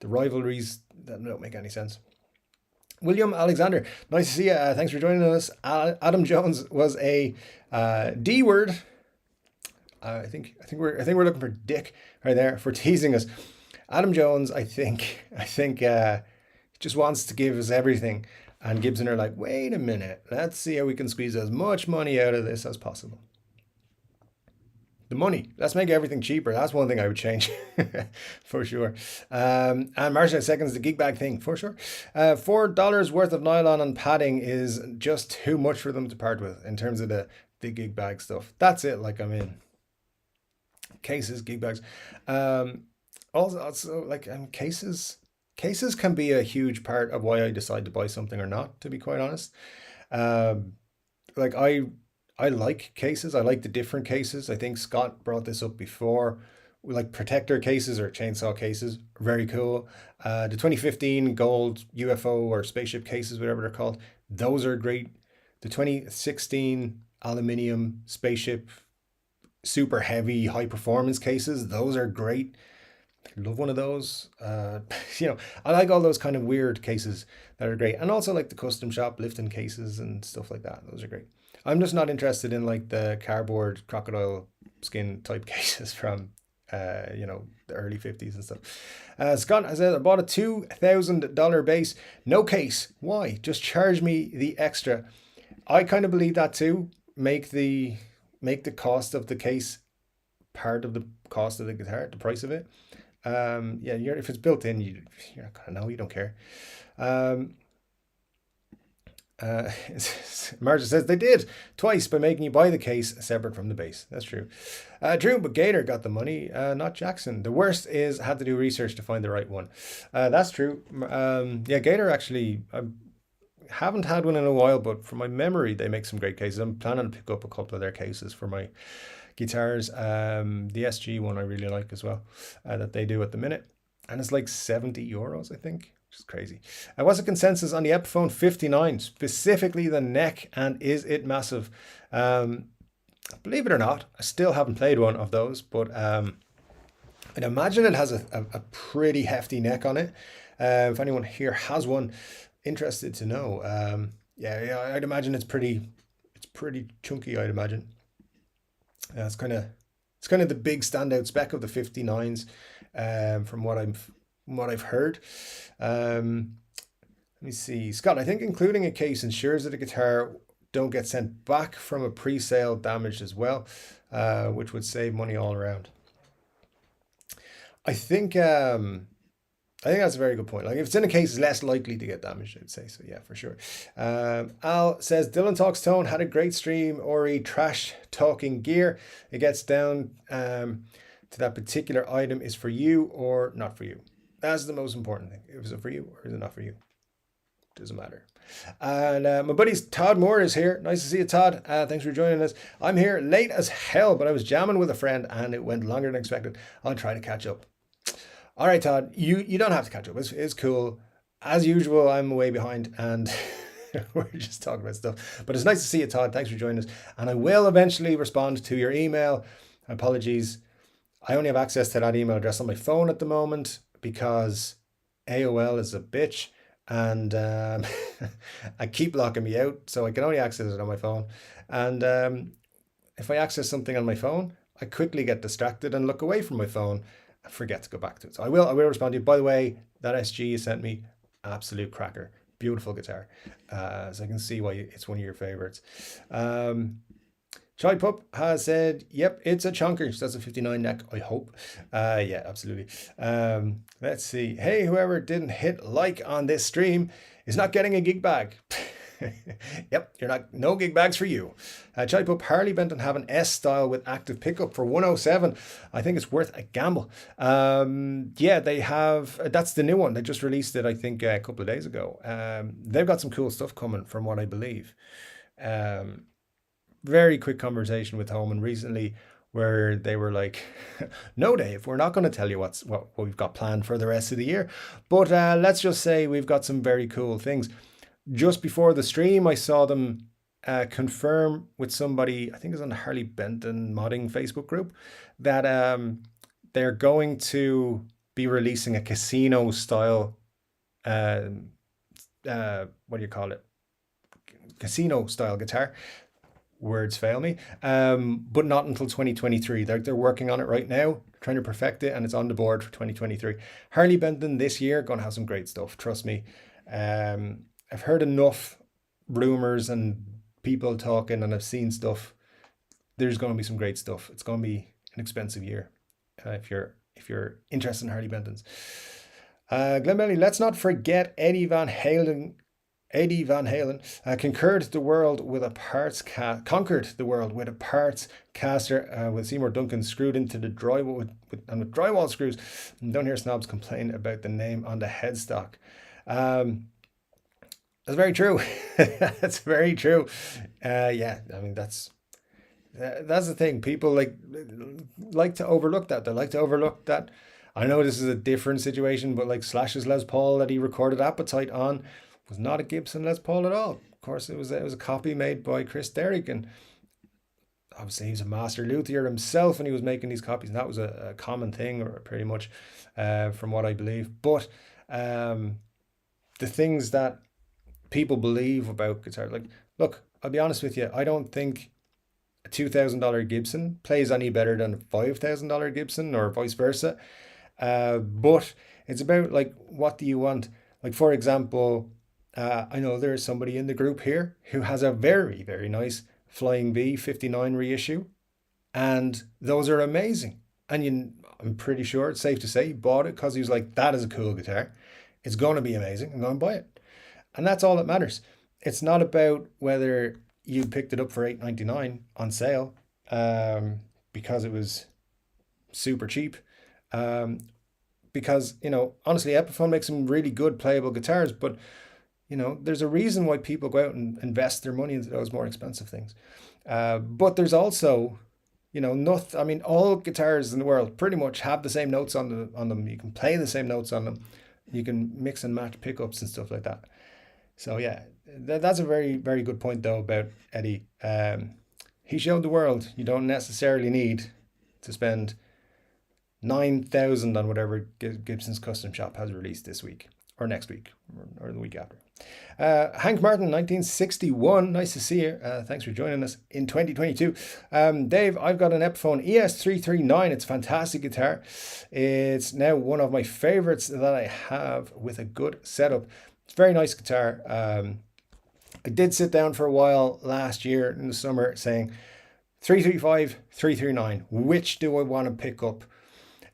the rivalries that don't make any sense. William Alexander, nice to see you. Thanks for joining us. Adam Jones was a D word. I think we're looking for Dick right there for teasing us. Adam Jones, I think just wants to give us everything, and Gibson are like, wait a minute, let's see how we can squeeze as much money out of this as possible. The money. Let's make everything cheaper. That's one thing I would change for sure. And Marcia seconds the gig bag thing for sure. $4 worth of nylon and padding is just too much for them to part with in terms of the gig bag stuff. That's it. Like, I'm in cases, gig bags. Also like cases can be a huge part of why I decide to buy something or not, to be quite honest. Like I like cases. I like the different cases. I think Scott brought this up before. We like protector cases or chainsaw cases. Very cool. The 2015 gold UFO or spaceship cases, whatever they're called, those are great. The 2016 aluminium spaceship super heavy high performance cases, those are great. I love one of those. I like all those kind of weird cases that are great. And also like the custom shop lifting cases and stuff like that. Those are great. I'm just not interested in like the cardboard crocodile skin type cases from, the early 50s and stuff. Scott has said, I bought a $2,000 bass. No case. Why? Just charge me the extra. I kind of believe that too. Make the cost of the case part of the cost of the guitar, the price of it. If it's built in, you're not gonna know. You don't care. Marja says they did twice by making you buy the case separate from the bass. That's true. True, but Gator got the money, not Jackson. The worst is had to do research to find the right one. That's true. Gator actually. I haven't had one in a while, but from my memory, they make some great cases. I'm planning to pick up a couple of their cases for my guitars. The SG one I really like as well, that they do at the minute. And it's like €70, I think, which is crazy. What's the consensus on the Epiphone 59, specifically the neck, and is it massive? Believe it or not, I still haven't played one of those, but I'd imagine it has a pretty hefty neck on it. If anyone here has one, interested to know. I'd imagine it's pretty chunky, I'd imagine. It's kind of the big standout spec of the 59s, from what I've heard. Let me see, Scott. I think including a case ensures that the guitar don't get sent back from a pre-sale damaged as well, which would save money all around. I think that's a very good point. Like if it's in a case, it's less likely to get damaged, I'd say. So yeah, for sure. Al says, Dylan Talks Tone had a great stream. Ori trash talking gear. It gets down to that particular item is for you or not for you. That's the most important thing. Is it for you or is it not for you? Doesn't matter. And my buddy Todd Moore is here. Nice to see you, Todd. Thanks for joining us. I'm here late as hell, but I was jamming with a friend and it went longer than expected. I'll try to catch up. All right, Todd, you don't have to catch up. It's cool. As usual, I'm way behind and we're just talking about stuff. But it's nice to see you, Todd. Thanks for joining us. And I will eventually respond to your email. Apologies. I only have access to that email address on my phone at the moment because AOL is a bitch and I keep locking me out. So I can only access it on my phone. And if I access something on my phone, I quickly get distracted and look away from my phone and forget to go back to it. So I will respond to you. By the way, that SG you sent me, absolute cracker. Beautiful guitar. So I can see why it's one of your favorites. Chai Pup has said, yep, it's a chonker. So that's a 59 neck, I hope. Yeah, absolutely. Let's see. Hey, whoever didn't hit like on this stream is not getting a gig bag. Yep, no gig bags for you. Chai Pup, Harley Benton have an S style with active pickup for 107. I think it's worth a gamble. Yeah, they have. That's the new one. They just released it, I think, a couple of days ago. They've got some cool stuff coming, from what I believe. Very quick conversation with Holman recently where they were like, no, Dave, we're not going to tell you what we've got planned for the rest of the year. But let's just say we've got some very cool things. Just before the stream, I saw them confirm with somebody, I think it's on the Harley Benton modding Facebook group, that they're going to be releasing a casino style, what do you call it? Casino style guitar. Words fail me, but not until 2023. They're working on it right now, trying to perfect it, and it's on the board for 2023. Harley Benton this year going to have some great stuff, trust me. I've heard enough rumors and people talking, and I've seen stuff. There's going to be some great stuff. It's going to be an expensive year if you're interested in Harley Bentons. Glenn Belly, let's not forget Eddie Van Halen conquered the world with a parts caster with Seymour Duncan screwed into the drywall with drywall screws. And don't hear snobs complain about the name on the headstock. That's very true. That's very true. Yeah, I mean that's the thing. People like to overlook that. They like to overlook that. I know this is a different situation, but like Slash's Les Paul that he recorded Appetite on was not a Gibson Les Paul at all. Of course, it was a copy made by Chris Derrick, and obviously he's a master luthier himself, and he was making these copies, and that was a common thing, or pretty much, from what I believe. But the things that people believe about guitar, like, look, I'll be honest with you, I don't think a $2,000 Gibson plays any better than a $5,000 Gibson, or vice versa. But it's about, like, what do you want? Like, for example, I know there's somebody in the group here who has a very, very nice Flying V 59 reissue, and those are amazing. And I'm pretty sure it's safe to say he bought it because he was like, that is a cool guitar. It's going to be amazing. I'm going to buy it. And that's all that matters. It's not about whether you picked it up for $8.99 on sale because it was super cheap. Because, honestly, Epiphone makes some really good playable guitars, but there's a reason why people go out and invest their money into those more expensive things. But there's also, nothing. I mean, all guitars in the world pretty much have the same notes on them. You can play the same notes on them. You can mix and match pickups and stuff like that. So yeah, that's a very, very good point though about Eddie. He showed the world you don't necessarily need to spend 9,000 on whatever Gibson's custom shop has released this week or next week or the week after. Hank Martin, 1961. Nice to see you. Thanks for joining us in 2022. Dave, I've got an Epiphone ES339. It's a fantastic guitar. It's now one of my favorites that I have with a good setup. It's a very nice guitar. I did sit down for a while last year in the summer saying 335, 339. Which do I want to pick up?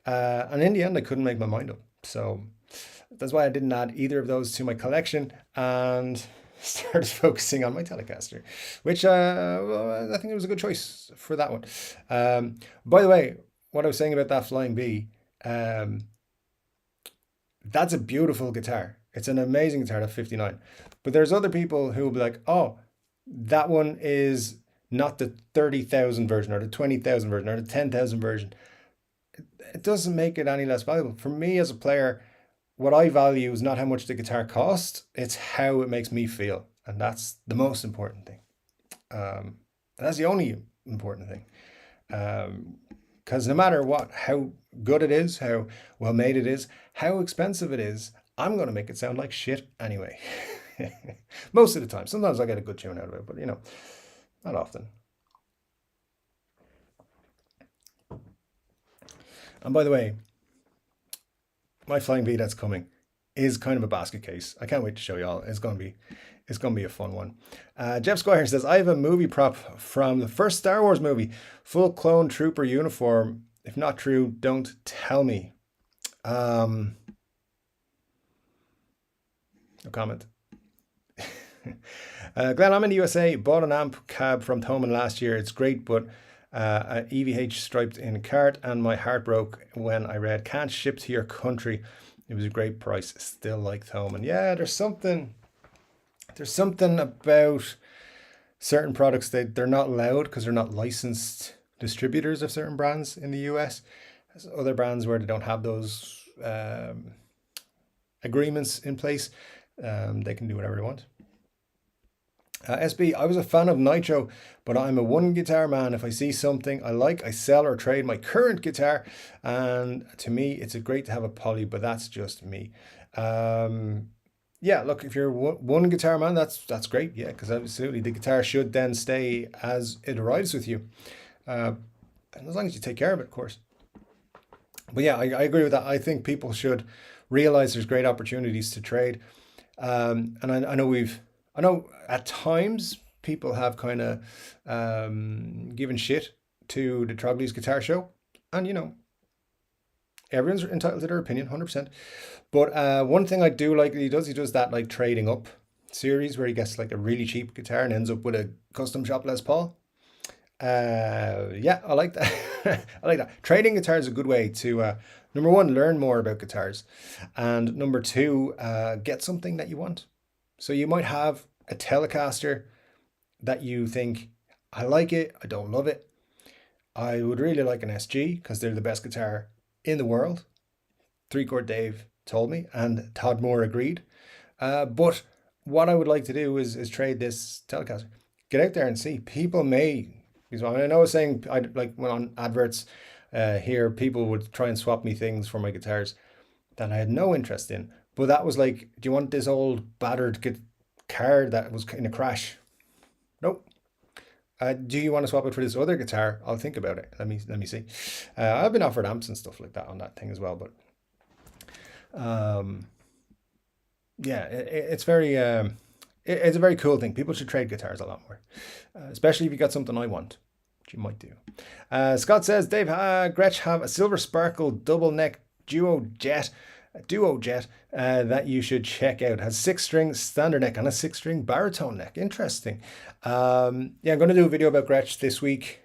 And in the end, I couldn't make my mind up. So that's why I didn't add either of those to my collection and started focusing on my Telecaster, which I think it was a good choice for that one. By the way, what I was saying about that Flying V, that's a beautiful guitar. It's an amazing guitar at 59. But there's other people who will be like, oh, that one is not the 30,000 version or the 20,000 version or the 10,000 version. It doesn't make it any less valuable. For me as a player, what I value is not how much the guitar costs, it's how it makes me feel. And that's the most important thing. That's the only important thing. Because no matter what, how good it is, how well made it is, how expensive it is, I'm going to make it sound like shit anyway. Most of the time. Sometimes I get a good tune out of it, but you know, not often. And by the way, my flying V that's coming is kind of a basket case. I can't wait to show y'all. It's gonna be a fun one. Jeff Squire says, I have a movie prop from the first Star Wars movie, full clone trooper uniform. If not true, don't tell me. No comment. Glenn, I'm in the USA. Bought an amp cab from Thoman last year. It's great, but a EVH striped in cart, and my heart broke when I read can't ship to your country. It was a great price. Still like Thoman. Yeah, there's something about certain products that they're not allowed because they're not licensed distributors of certain brands in the US. There's other brands where they don't have those agreements in place. They can do whatever they want. SB, I was a fan of Nitro, but I'm a one guitar man. If I see something I like, I sell or trade my current guitar. And to me, it's great to have a poly, but that's just me. Yeah, look, if you're one guitar man, that's great. Yeah, because absolutely the guitar should then stay as it arrives with you. And as long as you take care of it, of course. But yeah, I agree with that. I think people should realize there's great opportunities to trade. And I know at times people have kind of given shit to the Trogly's Guitar Show, and you know, everyone's entitled to their opinion, 100%. But one thing I do like that he does that like trading up series where he gets like a really cheap guitar and ends up with a custom shop Les Paul. Yeah, I like that. I like that. Trading guitars is a good way to number one, learn more about guitars, and number two, get something that you want. So you might have a Telecaster that you think, I like it, I don't love it. I would really like an SG because they're the best guitar in the world. Chord Dave told me, and Todd Moore agreed. But what I would like to do is trade this Telecaster. Get out there and see. People may, because I know I was saying, I like when on adverts here, people would try and swap me things for my guitars that I had no interest in. But that was like, do you want this old battered guitar that was in a crash? Nope. Do you want to swap it for this other guitar? I'll think about it. Let me see. I've been offered amps and stuff like that on that thing as well. But yeah, it's very it's a very cool thing. People should trade guitars a lot more, especially if you got something I want, which you might do. Scott says, Dave, Gretsch have a silver sparkle double neck duo jet that you should check out. Has 6-string standard neck and a 6-string baritone neck. Interesting. Yeah, I'm going to do a video about Gretsch this week,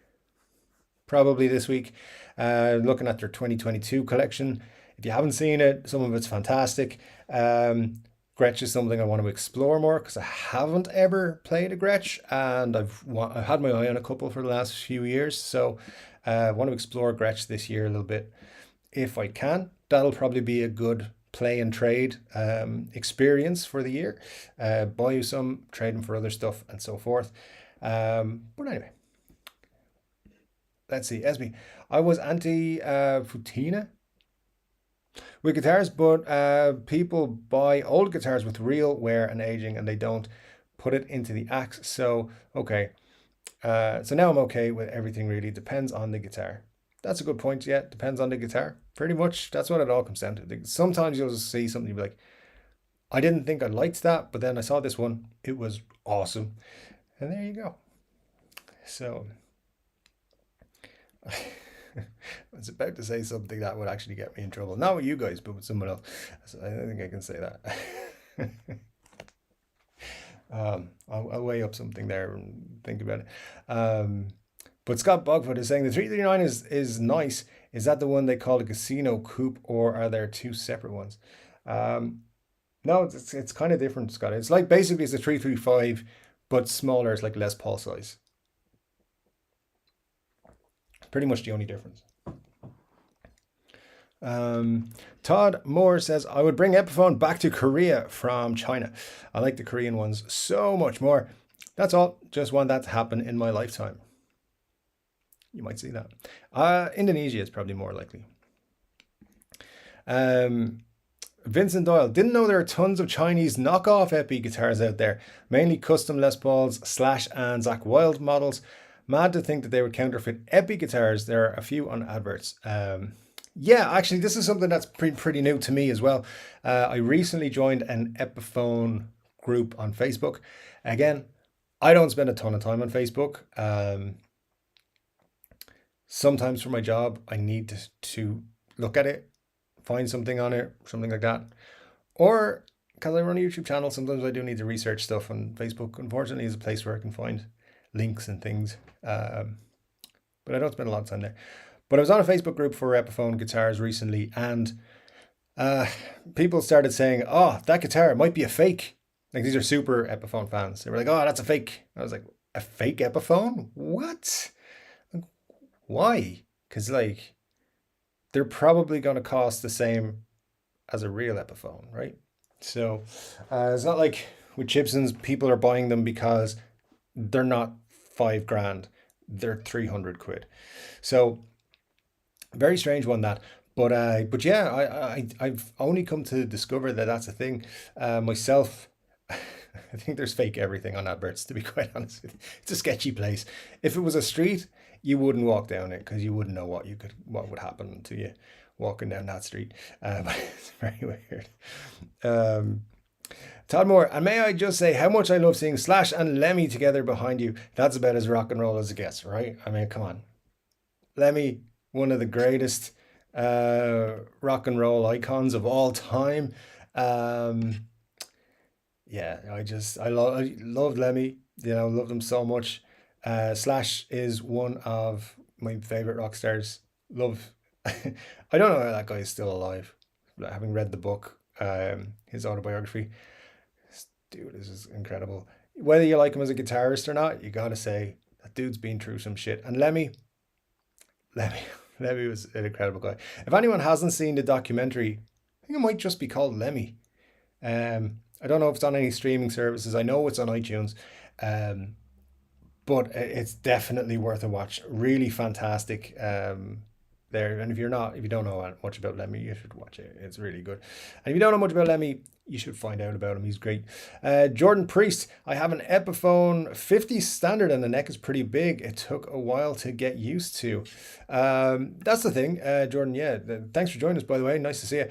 probably this week, looking at their 2022 collection. If you haven't seen it, some of it's fantastic. Gretsch is something I want to explore more because I haven't ever played a Gretsch, and I've had my eye on a couple for the last few years. So I want to explore Gretsch this year a little bit if I can. That'll probably be a good play and trade experience for the year. Buy you some, trade them for other stuff, and so forth. But anyway, let's see. Esme, I was anti-Futina with guitars, but people buy old guitars with real wear and aging, and they don't put it into the axe. So okay, so now I'm okay with everything. Really depends on the guitar. That's a good point. Yeah, depends on the guitar. Pretty much, that's what it all comes down to. Sometimes you'll just see something, you'll be like, I didn't think I liked that, but then I saw this one. It was awesome. And there you go. So, I was about to say something that would actually get me in trouble. Not with you guys, but with someone else. So I don't think I can say that. I'll weigh up something there and think about it. But Scott Bogfoot is saying the 339 is nice. Is that the one they call a casino coupe, or are there two separate ones? No, it's kind of different, Scott. It's like basically it's a 335, but smaller. It's like Les Paul size. Pretty much the only difference. Um, Todd Moore says, I would bring Epiphone back to Korea from China. I like the Korean ones so much more. That's all. Just want that to happen in my lifetime. You might see that. Indonesia is probably more likely. Vincent Doyle, didn't know there are tons of Chinese knockoff Epi guitars out there, mainly custom Les Pauls, Slash and Zach Wild models. Mad to think that they would counterfeit Epi guitars. There are a few on adverts. Yeah, actually, this is something that's pretty new to me as well. I recently joined an Epiphone group on Facebook. Again, I don't spend a ton of time on Facebook. Sometimes for my job, I need to look at it, find something on it, something like that. Or because I run a YouTube channel, sometimes I do need to research stuff, and Facebook, unfortunately, is a place where I can find links and things. But I don't spend a lot of time there. But I was on a Facebook group for Epiphone guitars recently, and people started saying, oh, that guitar might be a fake. Like, these are super Epiphone fans. They were like, oh, that's a fake. I was like, a fake Epiphone? What? Why? Because, like, they're probably going to cost the same as a real Epiphone, right? So it's not like with Gibsons, people are buying them because they're not $5,000, they're 300 quid. So very strange one, that. But yeah, I've only come to discover that that's a thing. Myself, I think there's fake everything on adverts, to be quite honest with you. It's a sketchy place. If it was a street, you wouldn't walk down it because you wouldn't know what would happen to you walking down that street. It's very weird. Todd Moore, and may I just say how much I love seeing Slash and Lemmy together behind you. That's about as rock and roll as it gets, right? I mean, come on. Lemmy, one of the greatest rock and roll icons of all time. Um, yeah, I love Lemmy. You know, loved him so much. Slash is one of my favorite rock stars. Love. I don't know how that guy is still alive. Having read the book, his autobiography, this dude is incredible. Whether you like him as a guitarist or not, you gotta say that dude's been through some shit. And Lemmy, Lemmy was an incredible guy. If anyone hasn't seen the documentary, I think it might just be called Lemmy. I don't know if it's on any streaming services. I know it's on iTunes. But it's definitely worth a watch. Really fantastic there. And if you don't know much about Lemmy, you should watch it. It's really good. And if you don't know much about Lemmy, you should find out about him. He's great. Jordan Priest, I have an Epiphone 50 standard and the neck is pretty big. It took a while to get used to. That's the thing, Jordan. Yeah, thanks for joining us, by the way. Nice to see you.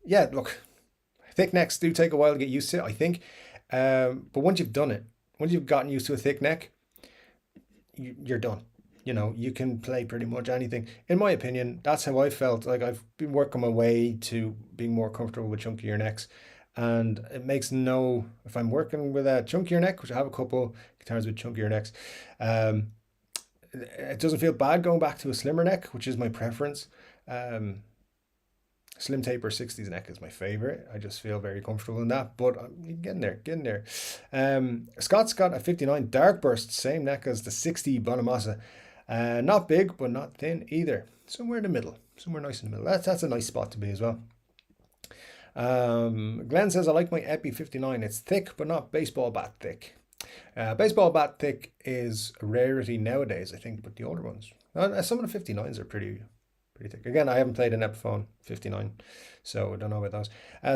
Yeah, look, thick necks do take a while to get used to, I think. But once you've done it, once you've gotten used to a thick neck, you're done. You know, you can play pretty much anything. In my opinion, that's how I felt. Like, I've been working my way to being more comfortable with chunkier necks. And it makes if I'm working with a chunkier neck, which I have a couple guitars with chunkier necks, it doesn't feel bad going back to a slimmer neck, which is my preference. Slim taper 60s neck is my favorite. I just feel very comfortable in that, but I'm getting there. Scott's got a 59 dark burst, same neck as the 60 Bonamassa. Not big, but not thin either. Somewhere in the middle, somewhere nice in the middle. That's a nice spot to be as well. Glenn says, I like my Epi 59. It's thick, but not baseball bat thick. Baseball bat thick is a rarity nowadays, I think, but the older ones, some of the 59s are pretty thick. Again, I haven't played an Epiphone 59, so I don't know about those.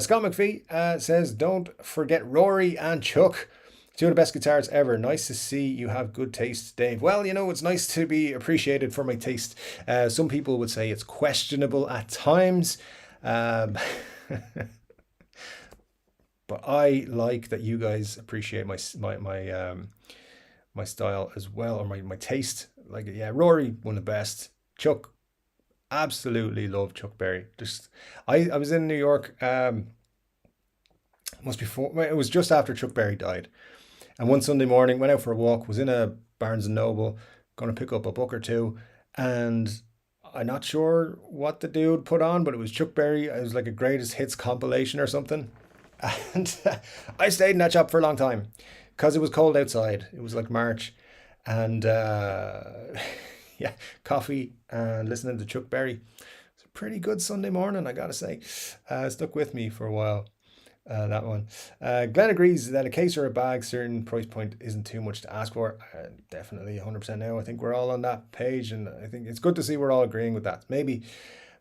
Scott McPhee says, don't forget Rory and Chuck. Two of the best guitars ever. Nice to see you have good taste, Dave. Well, you know, it's nice to be appreciated for my taste. Some people would say it's questionable at times. But I like that you guys appreciate my style as well, or my taste. Like, yeah, Rory, one of the best. Chuck, absolutely love Chuck Berry. I was in New York. It was just after Chuck Berry died, and one Sunday morning went out for a walk. Was in a Barnes and Noble, going to pick up a book or two, and I'm not sure what the dude put on, but it was Chuck Berry. It was like a greatest hits compilation or something, and I stayed in that shop for a long time because it was cold outside. It was like March, and yeah, coffee and listening to Chuck Berry. It's a pretty good Sunday morning, I gotta say. Stuck with me for a while. That one. Glenn agrees that a case or a bag, certain price point isn't too much to ask for. Definitely 100% now. I think we're all on that page, and I think it's good to see we're all agreeing with that. Maybe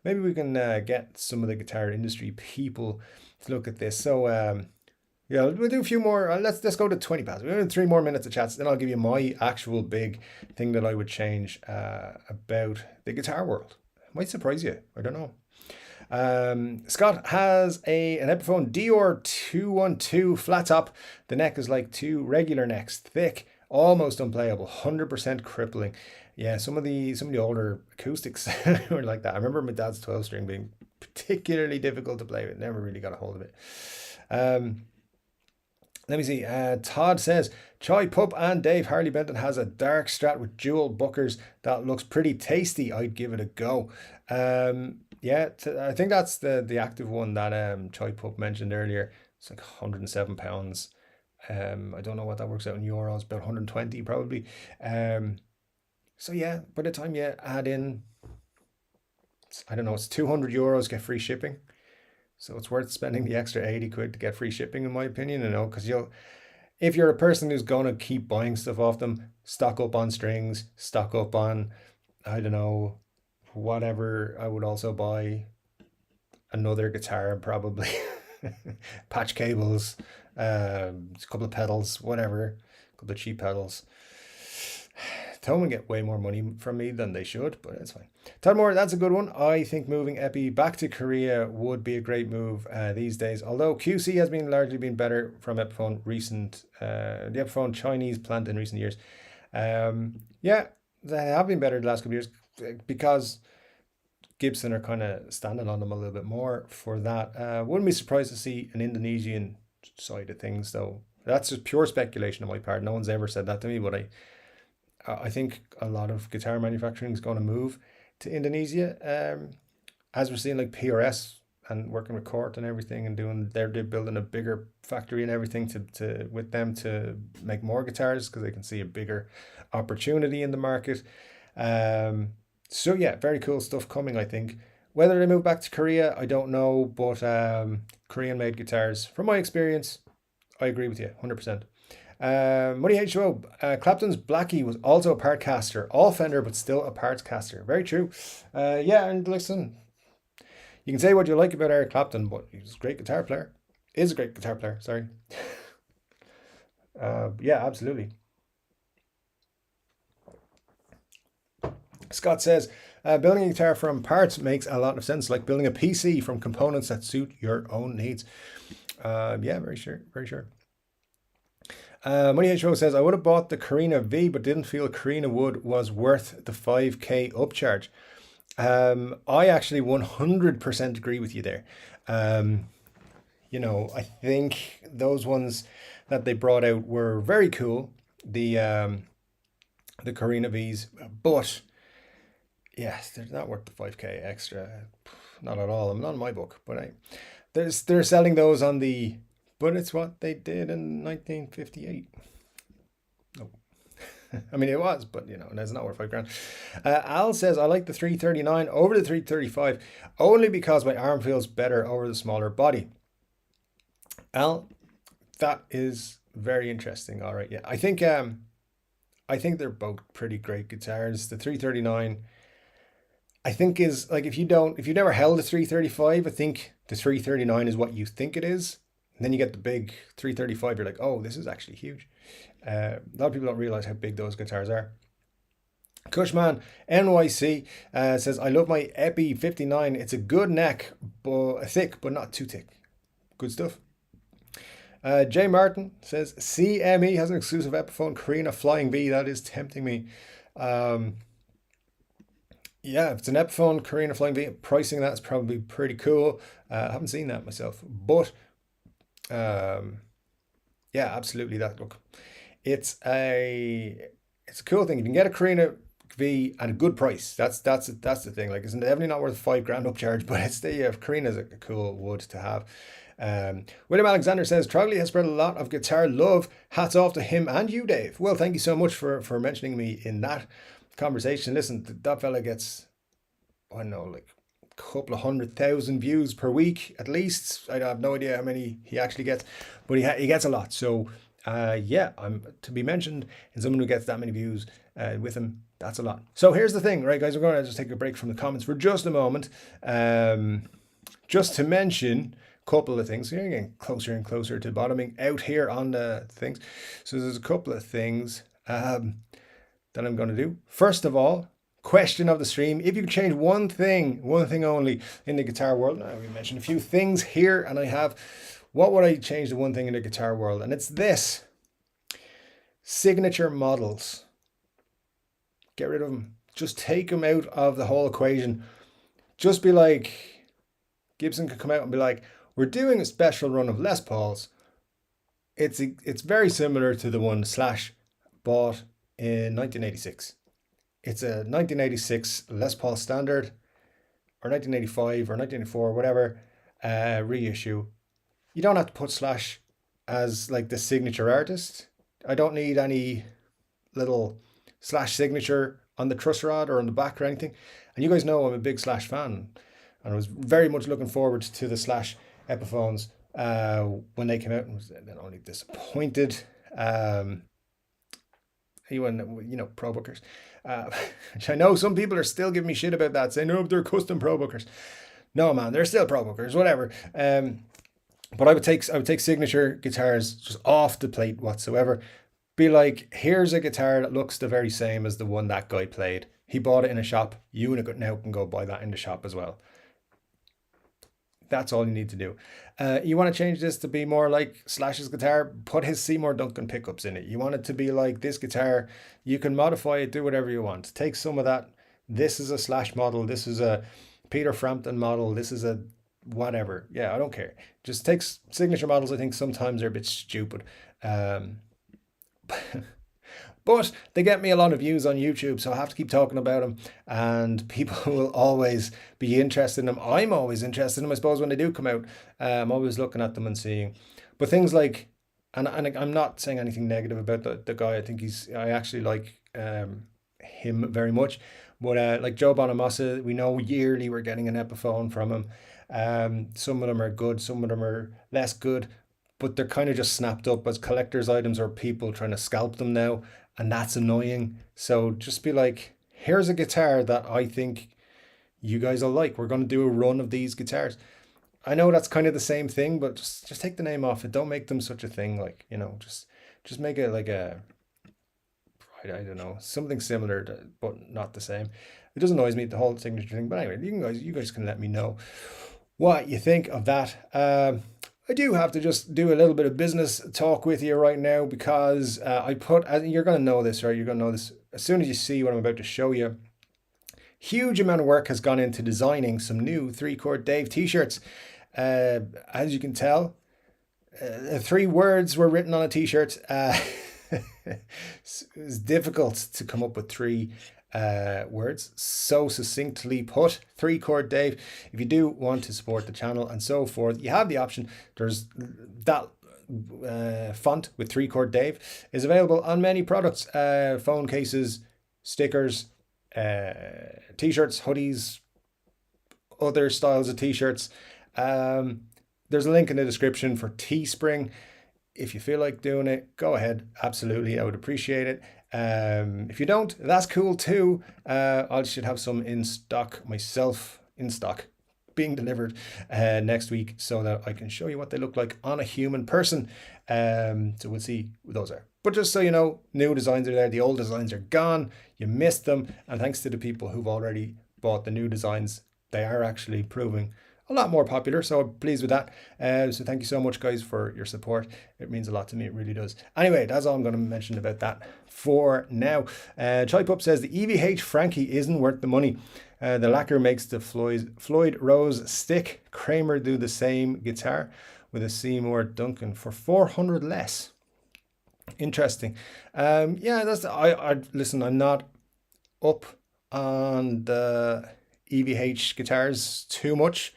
we can get some of the guitar industry people to look at this. So yeah, we'll do a few more. Let's go to 20 past. We're doing 3 more minutes of chats. Then I'll give you my actual big thing that I would change about the guitar world. It might surprise you. I don't know. Scott has an Epiphone Dior 212 flat top. The neck is like two regular necks, thick, almost unplayable, 100% crippling. Yeah, some of the older acoustics were like that. I remember my dad's 12 string being particularly difficult to play with. Never really got a hold of it. Let me see. Todd says, Choi Pup and Dave Harley Benton has a dark Strat with dual buckers that looks pretty tasty. I'd give it a go. Yeah, I think that's the active one that Choi Pup mentioned earlier. It's like £107. I don't know what that works out in euros, about 120 probably. So yeah, by the time you add in, I don't know, it's €200, get free shipping. So it's worth spending the extra 80 quid to get free shipping, in my opinion, because if you're a person who's going to keep buying stuff off them, stock up on strings, stock up on, I don't know, whatever. I would also buy another guitar, probably patch cables, a couple of pedals, whatever, a couple of cheap pedals. Tone get way more money from me than they should, but it's fine. Todd Moore, that's a good one. I think moving Epi back to Korea would be a great move these days. Although QC has largely been better from Epiphone the Epiphone Chinese plant in recent years. Yeah, they have been better the last couple of years because Gibson are kind of standing on them a little bit more for that. Wouldn't be surprised to see an Indonesian side of things, though. That's just pure speculation on my part. No one's ever said that to me, but I think a lot of guitar manufacturing is going to move to Indonesia, as we're seeing like PRS and working with Chord and everything, and they're building a bigger factory and everything to with them to make more guitars because they can see a bigger opportunity in the market. So yeah, very cool stuff coming. I think whether they move back to Korea, I don't know, but Korean made guitars, from my experience, I agree with you 100%. Money H2O, Clapton's Blackie was also a part caster, all Fender but still a parts caster. Very true. Yeah, and listen, you can say what you like about Eric Clapton, but he's a great guitar player. Is a great guitar player, sorry. Yeah, absolutely. Scott says, building a guitar from parts makes a lot of sense, like building a PC from components that suit your own needs. Yeah, very sure, very sure. Money H2O says, I would have bought the Carina V, but didn't feel Carina Wood was worth the 5k upcharge. I actually 100% agree with you there. I think those ones that they brought out were very cool. The Carina Vs, but yes, they're not worth the 5k extra. Not at all. I'm not in my book, but they're selling those on the. But it's what they did in 1958. No. I mean, it was, but, it's not worth £5,000. Al says, I like the 339 over the 335 only because my arm feels better over the smaller body. Al, that is very interesting. All right, yeah. I think they're both pretty great guitars. The 339, I think, is like, if you've never held a 335, I think the 339 is what you think it is. And then you get the big 335, you're like, oh, this is actually huge. A lot of people don't realize how big those guitars are. Cushman NYC says, I love my Epi 59. It's a good neck, but thick, but not too thick. Good stuff. Jay Martin says, CME has an exclusive Epiphone Carina Flying V. That is tempting me. Yeah, if it's an Epiphone Carina Flying V, pricing that's probably pretty cool. I haven't seen that myself, but yeah, absolutely. It's a cool thing. You can get a Carina V at a good price. That's the thing. Like, it's definitely not worth £5,000 upcharge, but it's Carina's a cool wood to have. William Alexander says, Trogley has spread a lot of guitar love. Hats off to him and you, Dave. Well, thank you so much for mentioning me in that conversation. Listen, that fella gets, I don't know, like couple of 100,000 views per week at least. I have no idea how many he actually gets, but he gets a lot. So yeah, I'm to be mentioned in someone who gets that many views with him. That's a lot. So here's the thing, right, guys? We're going to just take a break from the comments for just a moment, just to mention a couple of things. You're getting closer and closer to bottoming out here on the things. So there's a couple of things that I'm going to do. First of all, question of the stream: if you could change one thing only in the guitar world. Now we mentioned a few things here, and I have. What would I change the one thing in the guitar world? And it's this: signature models. Get rid of them. Just take them out of the whole equation. Just be like, Gibson could come out and be like, we're doing a special run of Les Pauls. It's very similar to the one Slash bought in 1986. It's a 1986 Les Paul Standard, or 1985 or 1984, whatever, reissue. You don't have to put Slash as like the signature artist. I don't need any little Slash signature on the truss rod or on the back or anything. And you guys know I'm a big Slash fan, and I was very much looking forward to the Slash Epiphones when they came out, and was then only disappointed. Even pro bookers, which I know some people are still giving me shit about that, saying no, they're custom pro bookers. No, man, they're still pro bookers, whatever. But I would take signature guitars just off the plate whatsoever. Be like, here's a guitar that looks the very same as the one that guy played. He bought it in a shop. You now can go buy that in the shop as well. That's all you need to do. You want to change this to be more like Slash's guitar? Put his Seymour Duncan pickups in it. You want it to be like this guitar? You can modify it, do whatever you want. Take some of that. This is a Slash model. This is a Peter Frampton model. This is a whatever. Yeah, I don't care. Just take signature models. I think sometimes they're a bit stupid. But they get me a lot of views on YouTube, so I have to keep talking about them, and people will always be interested in them. I'm always interested in them, I suppose, when they do come out. I'm always looking at them and seeing. But things like, and I'm not saying anything negative about the guy. I think I actually like him very much. But like Joe Bonamassa, we know yearly we're getting an Epiphone from him. Some of them are good, some of them are less good, but they're kind of just snapped up as collector's items or people trying to scalp them now, and that's annoying. So just be like, here's a guitar that I think you guys will like. We're going to do a run of these guitars. I know that's kind of the same thing, but just take the name off it. Don't make them such a thing. Like, just make it like I don't know, something similar to, but not the same. It does annoy me, the whole signature thing. But anyway, you guys can let me know what you think of that. I do have to just do a little bit of business talk with you right now, because you're going to know this, right? You're going to know this as soon as you see what I'm about to show you. Huge amount of work has gone into designing some new 3-Chord Dave t-shirts. As you can tell, 3 words were written on a t-shirt. It's difficult to come up with 3 words so succinctly put. 3-Chord Dave. If you do want to support the channel and so forth, you have the option. There's that font with 3-Chord Dave is available on many products, phone cases, stickers, t-shirts, hoodies, other styles of t-shirts. There's a link in the description for Teespring. If you feel like doing it, go ahead. Absolutely, I would appreciate it. If you don't, that's cool too. I should have some in stock myself, being delivered next week, so that I can show you what they look like on a human person. So we'll see what those are. But just so you know, new designs are there. The old designs are gone. You missed them. And thanks to the people who've already bought the new designs, they are actually proving a lot more popular, so I'm pleased with that. So thank you so much, guys, for your support. It means a lot to me, it really does. Anyway, that's all I'm going to mention about that for now. Chai Pup says the EVH Frankie isn't worth the money. The lacquer makes the Floyd Rose stick. Kramer do the same guitar with a Seymour Duncan for 400 less. Interesting. Yeah, that's I listen, I'm not up on the EVH guitars too much.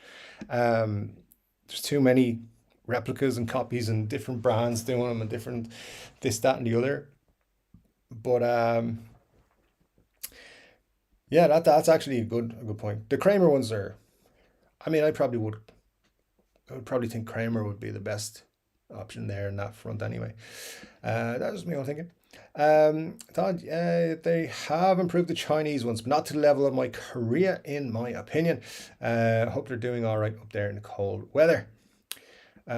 There's too many replicas and copies and different brands doing them and different this, that, and the other. But yeah, that's actually a good point. The Kramer ones are I mean, I would probably think Kramer would be the best option there in that front anyway. That was me all thinking. Thought they have improved the Chinese ones, but not to the level of my Korea, in my opinion. Hope they're doing all right up there in the cold weather.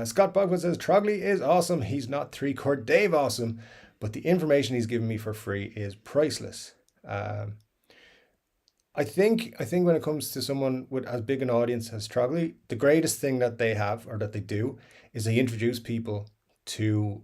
Scott Bogwood says Trogley is awesome. He's not 3-chord Dave awesome, but the information he's given me for free is priceless. I think when it comes to someone with as big an audience as Trogley, the greatest thing that they have or that they do is they introduce people to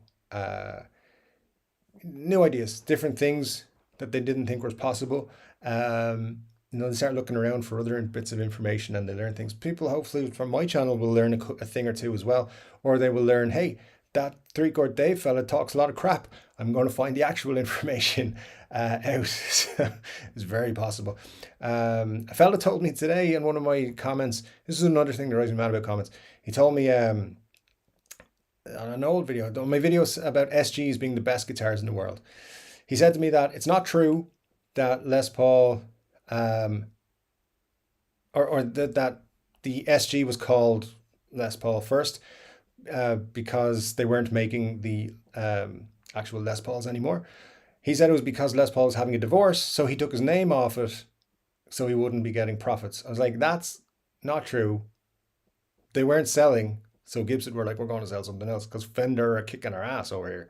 new ideas, different things that they didn't think was possible. They start looking around for other bits of information and they learn things. People, hopefully, from my channel will learn a thing or two as well, or they will learn, hey, that 3-chord Dave fella talks a lot of crap. I'm going to find the actual information out. So it's very possible. A fella told me today in one of my comments, this is another thing that drives me mad about comments. He told me on an old video, my videos about SGs being the best guitars in the world. He said to me that it's not true that Les Paul, that the SG was called Les Paul first because they weren't making the actual Les Pauls anymore. He said it was because Les Paul was having a divorce, so he took his name off it so he wouldn't be getting profits. I was like, that's not true. They weren't selling, so Gibson were like, we're going to sell something else because Fender are kicking our ass over here.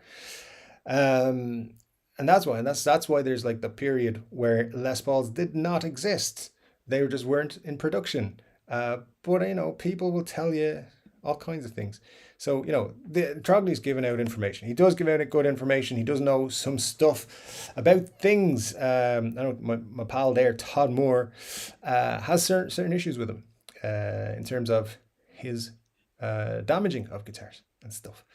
And that's why there's like the period where Les Pauls did not exist. They just weren't in production. But people will tell you all kinds of things. So, Trogley's giving out information. He does give out good information. He does know some stuff about things. I know my pal there, Todd Moore, has certain issues with him in terms of his damaging of guitars and stuff.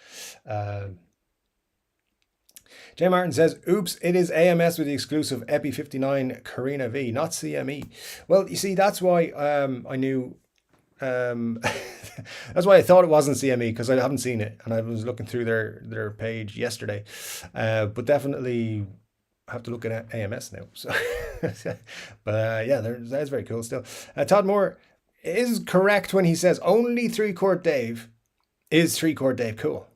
Jay Martin says, oops, it is AMS with the exclusive Epi 59 Carina V, not CME. Well, you see, that's why I knew... that's why I thought it wasn't CME, because I haven't seen it and I was looking through their page yesterday, but definitely have to look at AMS now. So, but that's very cool still. Todd Moore is correct when he says only 3-chord Dave is 3-chord Dave cool.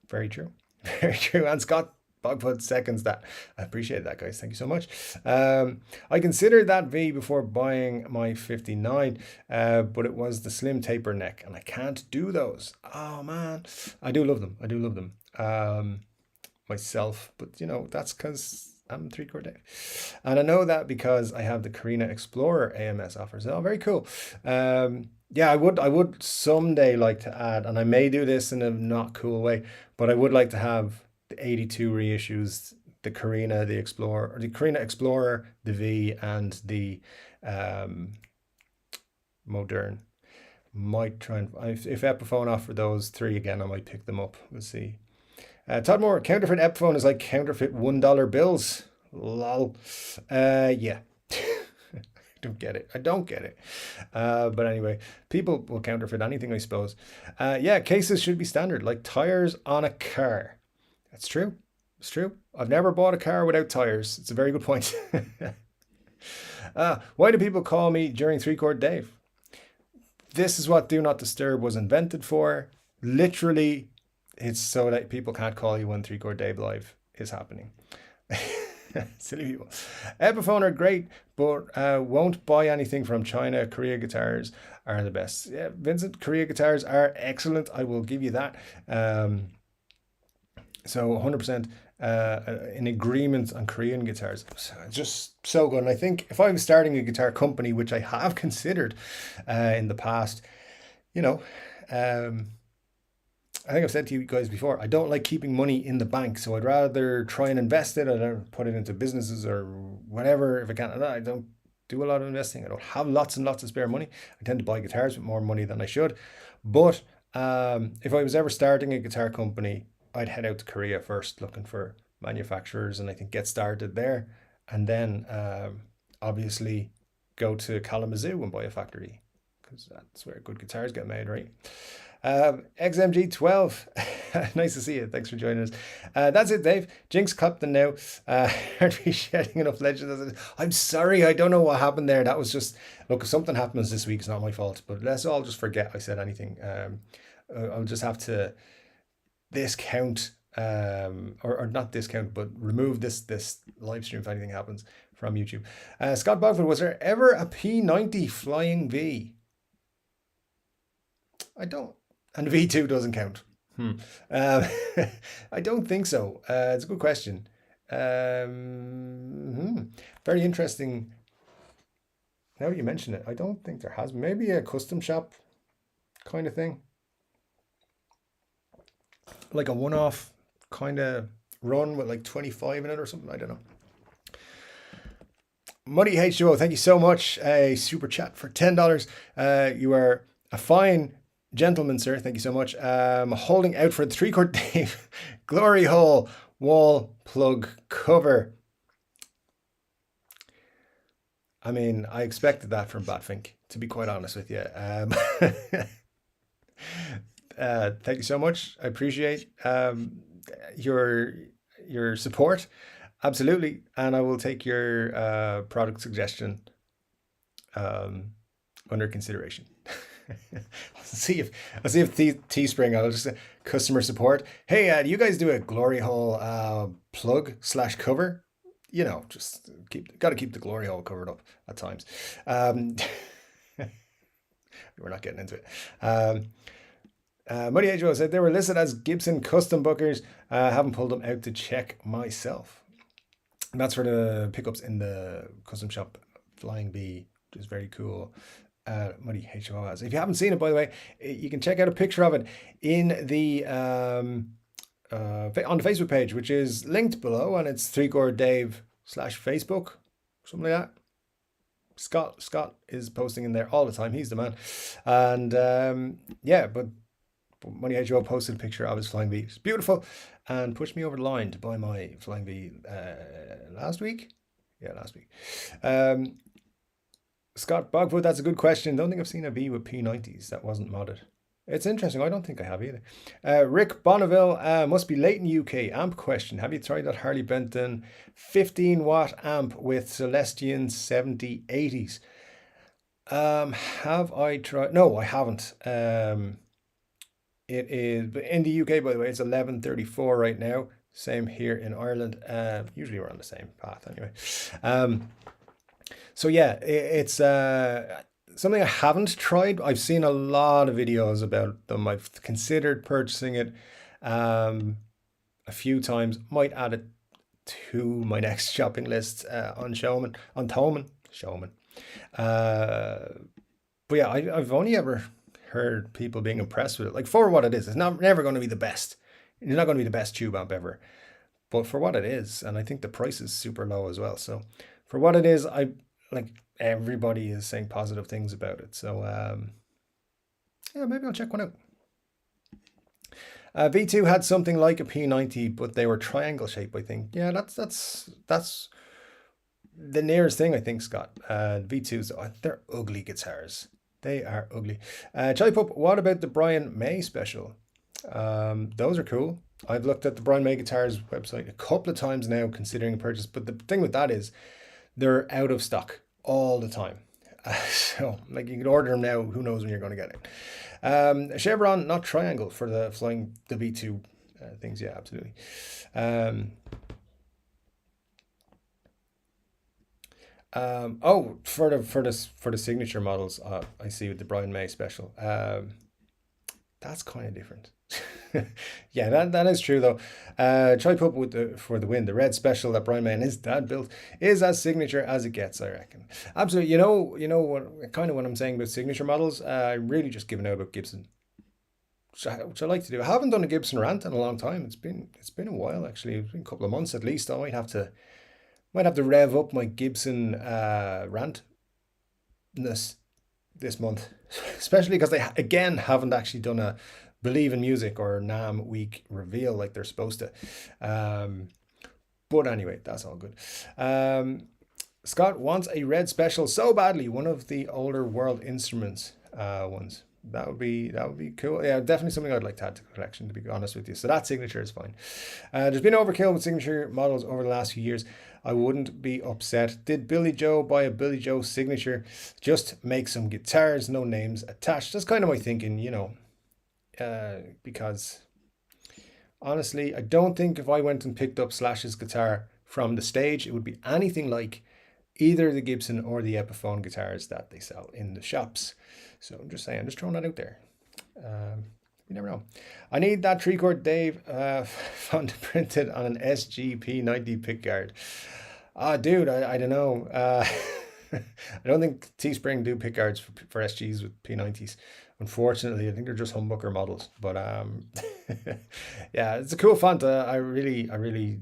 Very true. Very true. And Scott Bogfoot seconds that. I appreciate that, guys. Thank you so much. I considered that V before buying my 59, but it was the slim taper neck, and I can't do those. Oh man, I do love them. Myself, but that's because I'm 3-chord Dave, and I know that because I have the Carina Explorer AMS offers. Oh, very cool. Yeah, I would someday like to add, and I may do this in a not cool way, but I would like to have the 82 reissues, the Carina, the Carina Explorer, the V, and the Modern. Might try and, if Epiphone offer those 3 again, I might pick them up. We'll see. Todd Moore, counterfeit Epiphone is like counterfeit $1 bills. Lol. Yeah. I don't get it. But anyway, people will counterfeit anything, I suppose. Yeah, cases should be standard, like tires on a car. That's true. It's true. I've never bought a car without tires. It's a very good point. Why do people call me during 3-chord Dave? This is what Do Not Disturb was invented for. Literally, it's so that people can't call you when 3-chord Dave Live is happening. Silly people. Epiphone are great, but won't buy anything from China. Korea guitars are the best. Yeah, Vincent, Korea guitars are excellent. I will give you that. So 100% in agreement on Korean guitars. It's just so good. And I think if I was starting a guitar company, which I have considered in the past, I think I've said to you guys before, I don't like keeping money in the bank. So I'd rather try and invest it. I don't put it into businesses or whatever if I can. I don't do a lot of investing. I don't have lots and lots of spare money. I tend to buy guitars with more money than I should. But if I was ever starting a guitar company, I'd head out to Korea first looking for manufacturers and I think get started there. And then obviously go to Kalamazoo and buy a factory because that's where good guitars get made, right? XMG12, nice to see you. Thanks for joining us. That's it, Dave. Jinx Clapton now. Aren't we shedding enough legends? I'm sorry, I don't know what happened there. That was just, look, if something happens this week, it's not my fault. But let's all just forget I said anything. I'll just have to discount, or not discount, but remove this live stream if anything happens from YouTube. Scott Bogford, was there ever a P90 Flying V? I don't. And V2 doesn't count. I don't think so. It's a good question. Very interesting. Now that you mention it, I don't think there has. Maybe a custom shop kind of thing. Like a one-off kind of run with like 25 in it or something. I don't know. Money H2O, thank you so much. A super chat for $10. You are a fine gentleman, sir. Thank you so much. Holding out for the 3-chord Dave Glory Hole wall plug cover. I mean, I expected that from Batfink, to be quite honest with you. Thank you so much. I appreciate your support. Absolutely. And I will take your product suggestion under consideration. I'll see if Teespring, I'll just customer support. Hey, do you guys do a glory hole plug / cover? You know, just got to keep the glory hole covered up at times. We're not getting into it. Money Age said they were listed as Gibson custom bookers. Haven't pulled them out to check myself. And that's for the pickups in the custom shop Flying Bee, which is very cool. Money HOS. If you haven't seen it, by the way, you can check out a picture of it in the on the Facebook page, which is linked below, and it's 3-chord Dave /Facebook, something like that. Scott is posting in there all the time. He's the man. And yeah, but Money HO posted a picture of his Flying V. It's beautiful, and pushed me over the line to buy my Flying V last week. Yeah, last week. Scott Bogfoot, that's a good question. Don't think I've seen a V with P90s that wasn't modded. It's interesting. I don't think I have either. Rick Bonneville, must be late in UK. Amp question. Have you tried that Harley Benton 15-watt amp with Celestion 7080s? Have I tried? No, I haven't. It is in the UK, by the way. It's 1134 right now. Same here in Ireland. Usually we're on the same path anyway. So yeah, it's something I haven't tried. I've seen a lot of videos about them. I've considered purchasing it a few times. Might add it to my next shopping list on Thoman. But yeah, I've only ever heard people being impressed with it. Like, for what it is, it's never going to be the best. It's not going to be the best tube amp ever. But for what it is, and I think the price is super low as well. So for what it is, like, everybody is saying positive things about it. So yeah, maybe I'll check one out. V2 had something like a P90, but they were triangle shape, I think. Yeah, that's the nearest thing, I think, Scott. V2s, they're ugly guitars. They are ugly. Charlie Pup, what about the Brian May special? Those are cool. I've looked at the Brian May Guitars website a couple of times now, considering a purchase. But the thing with that is they're out of stock all the time. So, like, you can order them now. Who knows when you're going to get it? Chevron, not triangle, for the V2 things. Yeah, absolutely. Oh, for the signature models, I see with the Brian May special. That's kind of different. Yeah, that is true though. Try put with for the win. The red special that Brian May and his dad built is as signature as it gets, I reckon. Absolutely. You know what kind of what I'm saying about signature models. I'm really just giving out about Gibson, which I like to do. I haven't done a Gibson rant in a long time. It's been a while actually. It's been a couple of months at least. I might have to rev up my Gibson rant this month, especially because they again haven't actually done a Believe in Music or NAMM week reveal like they're supposed to. But anyway, that's all good. Scott wants a red special so badly, one of the older World Instruments ones. that would be cool. Yeah, definitely something I'd like to add to the collection, to be honest with you. So that signature is fine. There's been overkill with signature models over the last few years. I wouldn't be upset. Did Billy Joe buy a Billy Joe signature? Just make some guitars, no names attached. That's kind of my thinking, because honestly, I don't think if I went and picked up Slash's guitar from the stage, it would be anything like either the Gibson or the Epiphone guitars that they sell in the shops. So I'm just saying, I'm just throwing that out there. You never know. I need that Chord Dave font printed on an SGP 90 pickguard. Dude, I don't know. I don't think Teespring do pickguards for SGs with P90s. Unfortunately, I think they're just humbucker models. But yeah, it's a cool font. I really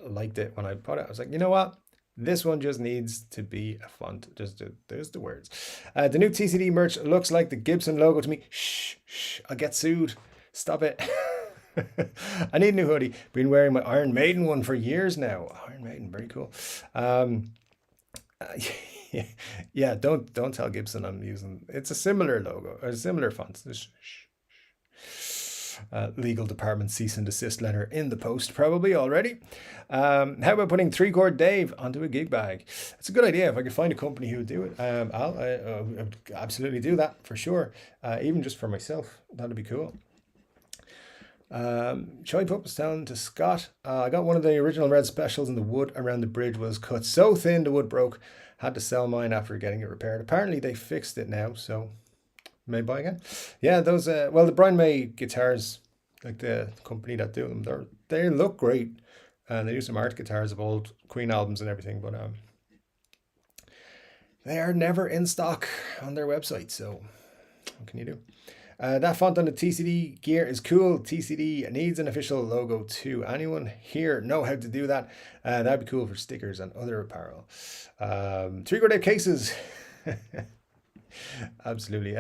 liked it when I put it. I was like, you know what? This one just needs to be a font. There's the words. The new TCD merch looks like the Gibson logo to me. Shh, I'll get sued. Stop it. I need a new hoodie. Been wearing my Iron Maiden one for years now. Iron Maiden, very cool. Yeah, don't tell Gibson I'm using. It's a similar logo, a similar font. Legal department cease and desist letter in the post probably already. How about putting 3-chord Dave onto a gig bag? It's a good idea. If I could find a company who would do it, I would absolutely do that for sure. Even just for myself, that'd be cool. Choi Pup was telling to Scott, I got one of the original red specials and the wood around the bridge was cut so thin the wood broke. Had to sell mine after getting it repaired. Apparently they fixed it now, so may buy again. Yeah, those well, the Brian May guitars, like the company that do them, they look great, and they do some art guitars of old Queen albums and everything, but they are never in stock on their website, so what can you do? That font on the TCD gear is cool. TCD needs an official logo too. Anyone here know how to do that? That'd be cool for stickers and other apparel. 3-chord Dave cases. Absolutely.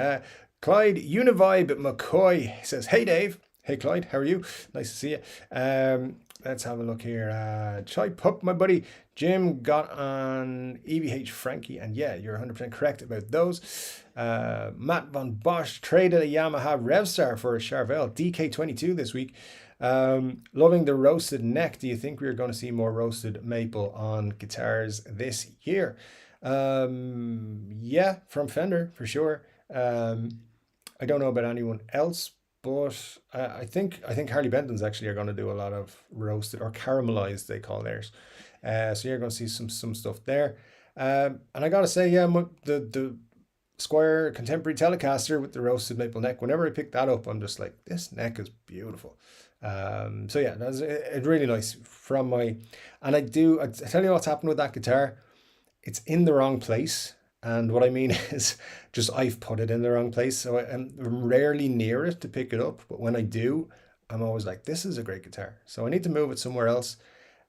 Clyde Univibe McCoy says, hey Dave. Hey Clyde, how are you? Nice to see you. Let's have a look here. Chai Pup, my buddy Jim got on EVH Frankie, and yeah, you're 100% correct about those. Matt Von Bosch traded a Yamaha Revstar for a Charvel DK22 this week. Loving the roasted neck. Do you think we're going to see more roasted maple on guitars this year? Yeah, from Fender for sure. I don't know about anyone else, but I think Harley Benton's actually are going to do a lot of roasted or caramelized, they call theirs. So you're going to see some stuff there. And I got to say, yeah, the Squier Contemporary Telecaster with the roasted maple neck, whenever I pick that up, I'm just like, this neck is beautiful. So yeah, that's really nice from my, and I tell you what's happened with that guitar. It's in the wrong place. And what I mean is just I've put it in the wrong place. So I'm rarely near it to pick it up. But when I do, I'm always like, this is a great guitar. So I need to move it somewhere else.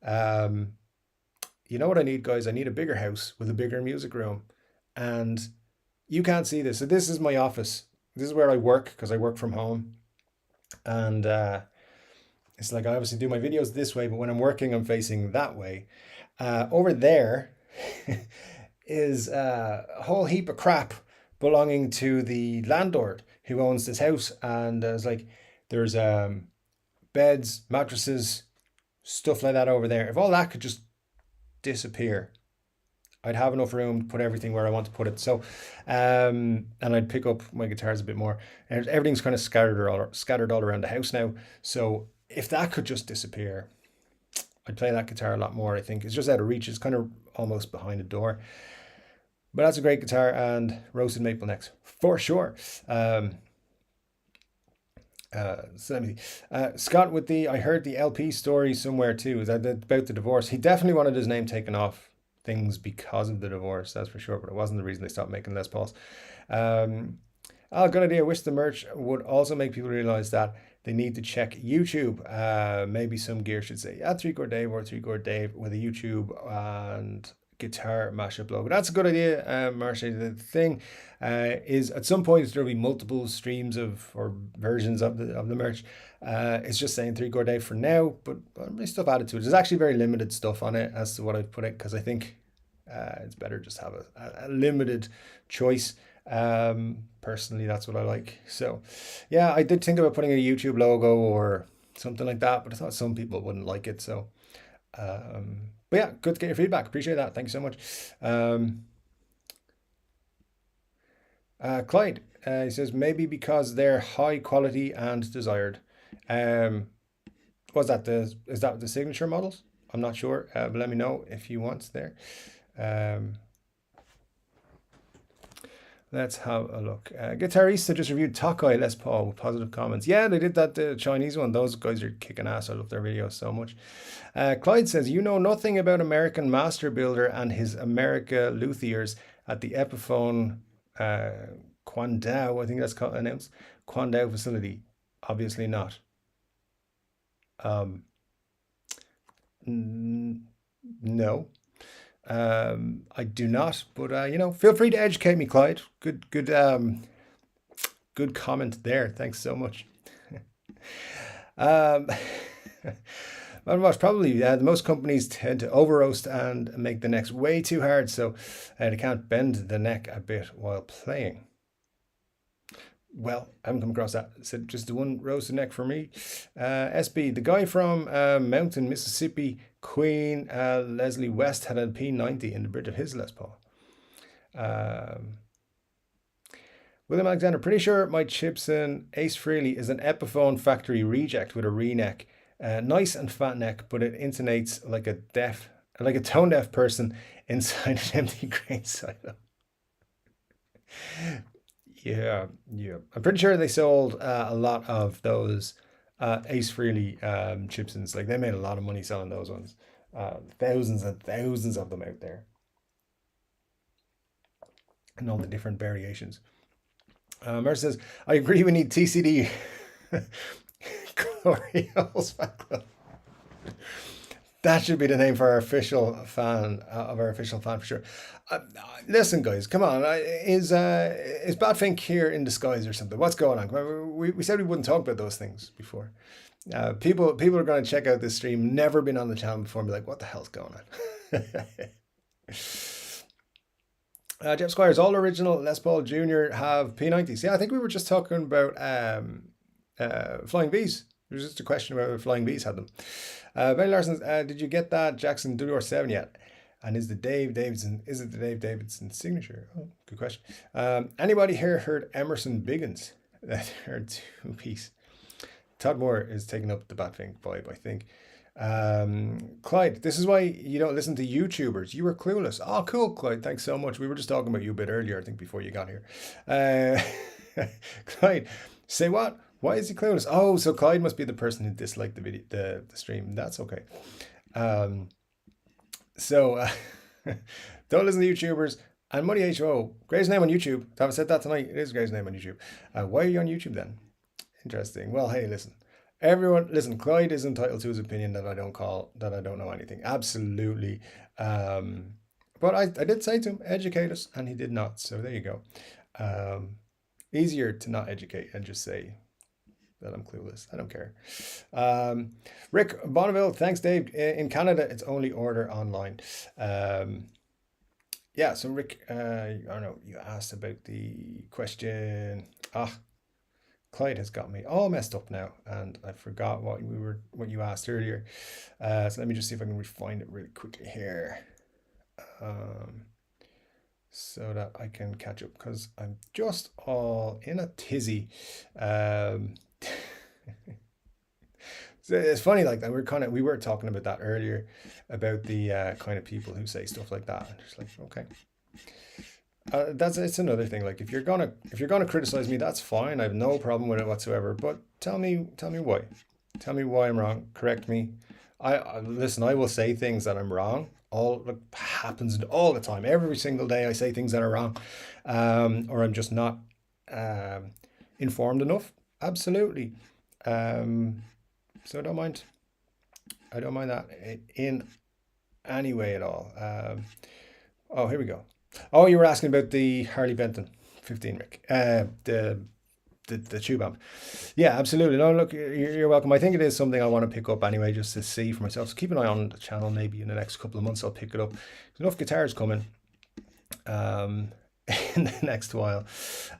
You know what I need, guys? I need a bigger house with a bigger music room. And you can't see this. So this is my office. This is where I work because I work from home. And it's like I obviously do my videos this way, but when I'm working, I'm facing that way. Over there is a whole heap of crap belonging to the landlord who owns this house, and there's beds, mattresses, stuff like that over there. If all that could just disappear, I'd have enough room to put everything where I want to put it. So and I'd pick up my guitars a bit more, and everything's kind of scattered all around the house now. So if that could just disappear, I'd play that guitar a lot more. I think it's just out of reach. It's kind of almost behind a door. But that's a great guitar, and roasted maple necks for sure. So let me see. Scott with I heard the LP story somewhere too. Is that about the divorce? He definitely wanted his name taken off things because of the divorce, that's for sure. But it wasn't the reason they stopped making Les Pauls. Good idea. Wish the merch would also make people realize that they need to check YouTube. Maybe some gear should say, 3-chord Dave or 3-chord Dave with a YouTube and guitar mashup logo. That's a good idea, Marcia. The thing is, at some point there'll be multiple streams or versions of the merch. It's just saying 3-chord Dave for now, but there's stuff added to it. There's actually very limited stuff on it as to what I've put it, because I think it's better just have a limited choice. Personally, that's what I like. So, yeah, I did think about putting a YouTube logo or something like that, but I thought some people wouldn't like it. So, but yeah, good to get your feedback. Appreciate that. Thank you so much. Um, Clyde, he says maybe because they're high quality and desired. Um, was that the is that the signature models? I'm not sure, but let me know if you want there. Um, let's have a look. Guitarista just reviewed Tokai Les Paul with positive comments. Yeah, they did that Chinese one. Those guys are kicking ass. I love their videos so much. Clyde says, you know nothing about American Master Builder and his America luthiers at the Epiphone Quandao, I think that's called announced, Quandao facility. Obviously not. Um, no. I do not, but you know, feel free to educate me, Clyde. Good comment there. Thanks so much. um, probably most companies tend to over roast and make the necks way too hard, so they can't bend the neck a bit while playing. Well, I haven't come across that. So just the one roasted neck for me. SB, the guy from Mountain, Mississippi, Queen, Leslie West had a P90 in the bridge of his Les Paul. William Alexander, pretty sure my Gibson Ace Frehley is an Epiphone factory reject with a re-neck. Nice and fat neck, but it intonates like a tone deaf person inside an empty grain silo. Yeah. I'm pretty sure they sold a lot of those Ace Frehley Gibsons. Like they made a lot of money selling those ones. Thousands and thousands of them out there, and all the different variations. Mer says, I agree we need TCD. Glory Holes Fan Club. That should be the name for our official fan for sure. Listen, guys, come on. Is Badfink here in disguise or something? What's going on? We said we wouldn't talk about those things before. People are going to check out this stream, never been on the channel before, and be like, what the hell's going on? Jeff Squires, all original Les Paul Jr. have P90s. Yeah, I think we were just talking about Flying V's. There was just a question about if Flying V's had them. Benny Larson, did you get that Jackson WR7 yet? And is it the Dave Davidson signature? Oh, good question. Anybody here heard Emerson Biggins? That heard two piece. Todd Moore is taking up the Batfink vibe, I think. Clyde, this is why you don't listen to YouTubers. You were clueless. Oh, cool, Clyde. Thanks so much. We were just talking about you a bit earlier, I think, before you got here. Clyde, say what? Why is he clueless? Oh, so Clyde must be the person who disliked the video, the stream. That's okay. So don't listen to YouTubers. And Money HO, greatest name on YouTube. I haven't said that tonight. It is the greatest name on YouTube. Why are you on YouTube then? Interesting. Well, hey, listen. Everyone, listen, Clyde is entitled to his opinion that I don't know anything. Absolutely. But I did say to him, educate us, and he did not. So there you go. Easier to not educate and just say that I'm clueless. I don't care. Rick Bonneville, thanks, Dave. In Canada, it's only order online. Yeah, so Rick, I don't know, you asked about the question. Clyde has got me all messed up now, and I forgot what you asked earlier. So let me just see if I can find it really quickly here, so that I can catch up, because I'm just all in a tizzy. So it's funny like that. We were talking about that earlier, about the kind of people who say stuff like that, and just like, okay. It's another thing. Like if you're gonna criticize me, that's fine. I have no problem with it whatsoever. But tell me why. Tell me why I'm wrong. Correct me. I listen. I will say things that I'm wrong. Happens all the time. Every single day, I say things that are wrong, or I'm just not informed enough. Absolutely. So I don't mind. I don't mind that in any way at all. Oh, here we go. Oh, you were asking about the Harley Benton 15, Rick. The tube amp. Yeah, absolutely. No, look, you're welcome. I think it is something I want to pick up anyway, just to see for myself. So keep an eye on the channel. Maybe in the next couple of months I'll pick it up. There's enough guitars coming. in the next while.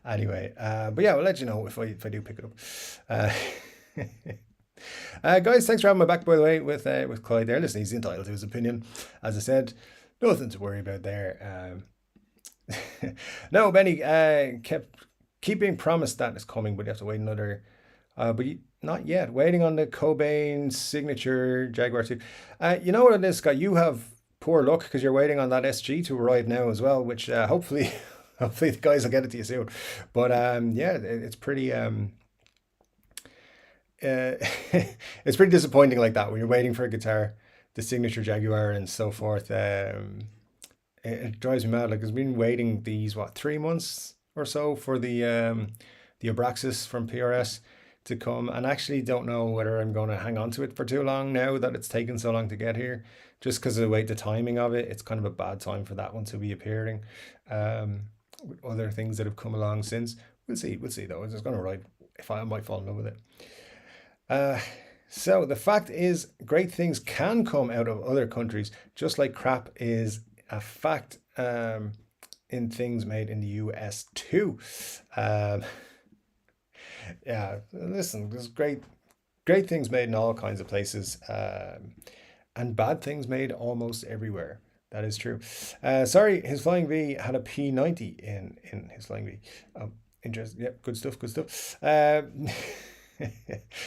Anyway, but yeah, we'll let you know if I do pick it up. Uh, guys, thanks for having my back, by the way, with Clyde there. Listen, he's entitled to his opinion. As I said, nothing to worry about there. No, Benny kept keeping promised that is coming, but you have to wait another. Not yet. Waiting on the Cobain signature Jaguar 2. You know what it is, Scott? You have poor luck because you're waiting on that SG to arrive now as well, which hopefully, hopefully the guys will get it to you soon. But yeah, it's pretty. Uh, it's pretty disappointing like that when you're waiting for a guitar, the signature Jaguar and so forth. It drives me mad. Like I've been waiting these 3 months or so for the Abraxas from PRS to come, and actually don't know whether I'm going to hang on to it for too long now that it's taken so long to get here. Just because of the timing of it, it's kind of a bad time for that one to be appearing. With other things that have come along since, we'll see. We'll see though. It's going to ride. If I might fall in love with it. Uh, so the fact is, great things can come out of other countries, just like crap is a fact in things made in the US too. Um, yeah, listen, there's great things made in all kinds of places, and bad things made almost everywhere. That is true. Sorry, his Flying V had a P90 in his Flying V. Interesting. Yep, good stuff. Good stuff.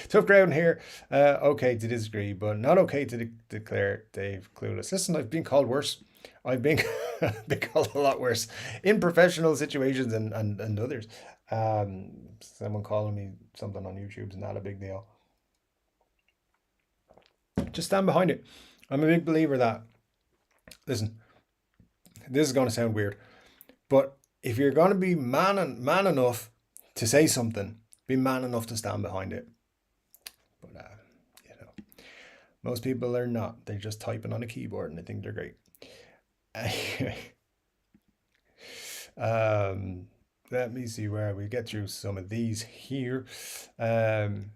Tough ground here. Okay to disagree, but not okay to declare Dave clueless. Listen, I've been called worse. I've been, been called a lot worse in professional situations and others. Someone calling me something on YouTube is not a big deal. Just stand behind it. I'm a big believer that, listen, this is going to sound weird, but if you're going to be man enough to say something, be man enough to stand behind it. But you know, most people are not. They're just typing on a keyboard and they think they're great. Anyway, let me see where we get through some of these here. Um,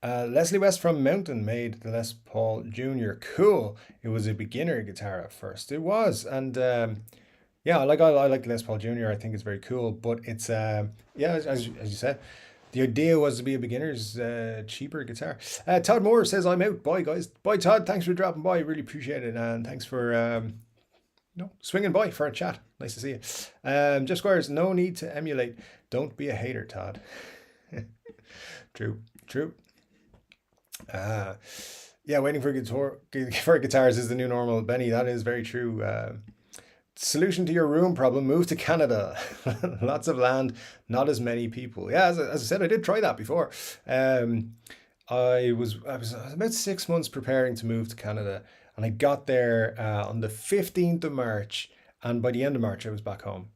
Leslie West from Mountain made the Les Paul Junior. Cool. It was a beginner guitar at first. It was, and yeah, I like the Les Paul Junior. I think it's very cool, but it's yeah, as you said, the idea was to be a beginner's cheaper guitar. Todd Moore says I'm out. Bye guys. Bye Todd. Thanks for dropping by. Really appreciate it, and thanks for swinging by for a chat. Nice to see you. Jeff Squires, no need to emulate. Don't be a hater, Todd. True, true. Uh, yeah, waiting for guitars is the new normal, Benny. That is very true. Solution to your room problem: move to Canada. Lots of land, not as many people. Yeah, as I said, I did try that before. Um, I was about 6 months preparing to move to Canada, and I got there on the 15th of March, and by the end of March, I was back home.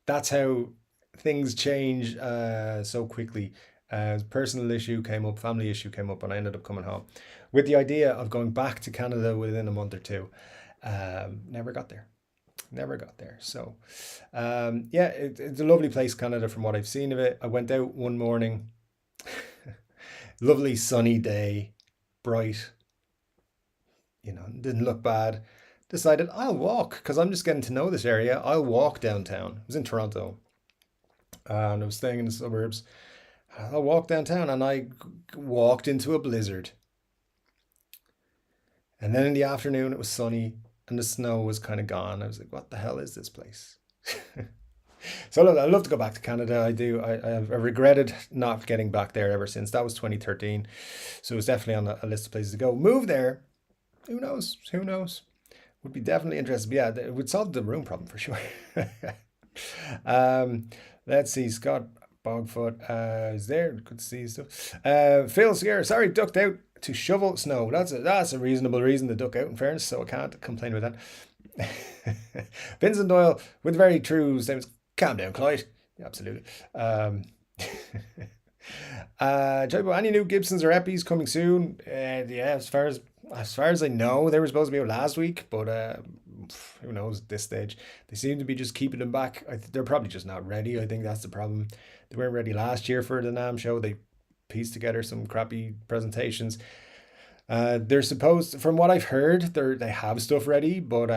That's how things change so quickly. Personal issue came up, family issue came up, and I ended up coming home with the idea of going back to Canada within a month or two. Never got there. Never got there. So, yeah, it's a lovely place, Canada, from what I've seen of it. I went out one morning, lovely sunny day, bright, didn't look bad. Decided I'll walk because I'm just getting to know this area. I'll walk downtown. I was in Toronto and I was staying in the suburbs. I walked downtown and I walked into a blizzard. And then in the afternoon, it was sunny and the snow was kind of gone. I was like, what the hell is this place? So look, I love to go back to Canada. I do. I regretted not getting back there ever since. That was 2013. So it was definitely on a list of places to go. Move there. Who knows? Who knows? Would be definitely interested. But yeah, it would solve the room problem for sure. um, let's see. Scott Bogfoot is there. Good to see you stuff. Phil Sierra, sorry, ducked out to shovel snow. That's a reasonable reason to duck out, in fairness, so I can't complain about that. Vincent Doyle with very true statements. Calm down, Clyde. Yeah, absolutely. Joe, any new Gibsons or Eppies coming soon? Yeah, as far as I know, they were supposed to be out last week, but who knows at this stage? They seem to be just keeping them back. They're probably just not ready. I think that's the problem. They weren't ready last year for the NAMM show. They pieced together some crappy presentations. They're supposed, from what I've heard, they have stuff ready, but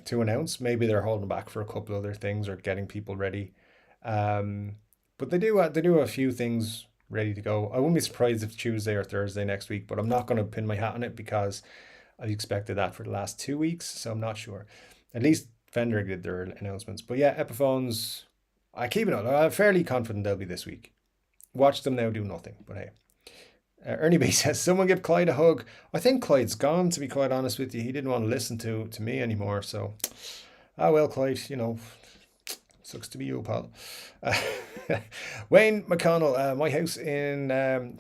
to announce. Maybe they're holding back for a couple other things or getting people ready. Um, but they do have a few things ready to go. I wouldn't be surprised if Tuesday or Thursday next week, but I'm not going to pin my hat on it because I've expected that for the last 2 weeks, so I'm not sure. At least Fender did their announcements. But yeah, Epiphones, I keep it on. I'm fairly confident they'll be this week. Watch them now do nothing, but hey. Ernie B says, someone give Clyde a hug. I think Clyde's gone, to be quite honest with you. He didn't want to listen to me anymore, so... Ah, well, Clyde, sucks to be you, pal. Wayne McConnell, my house in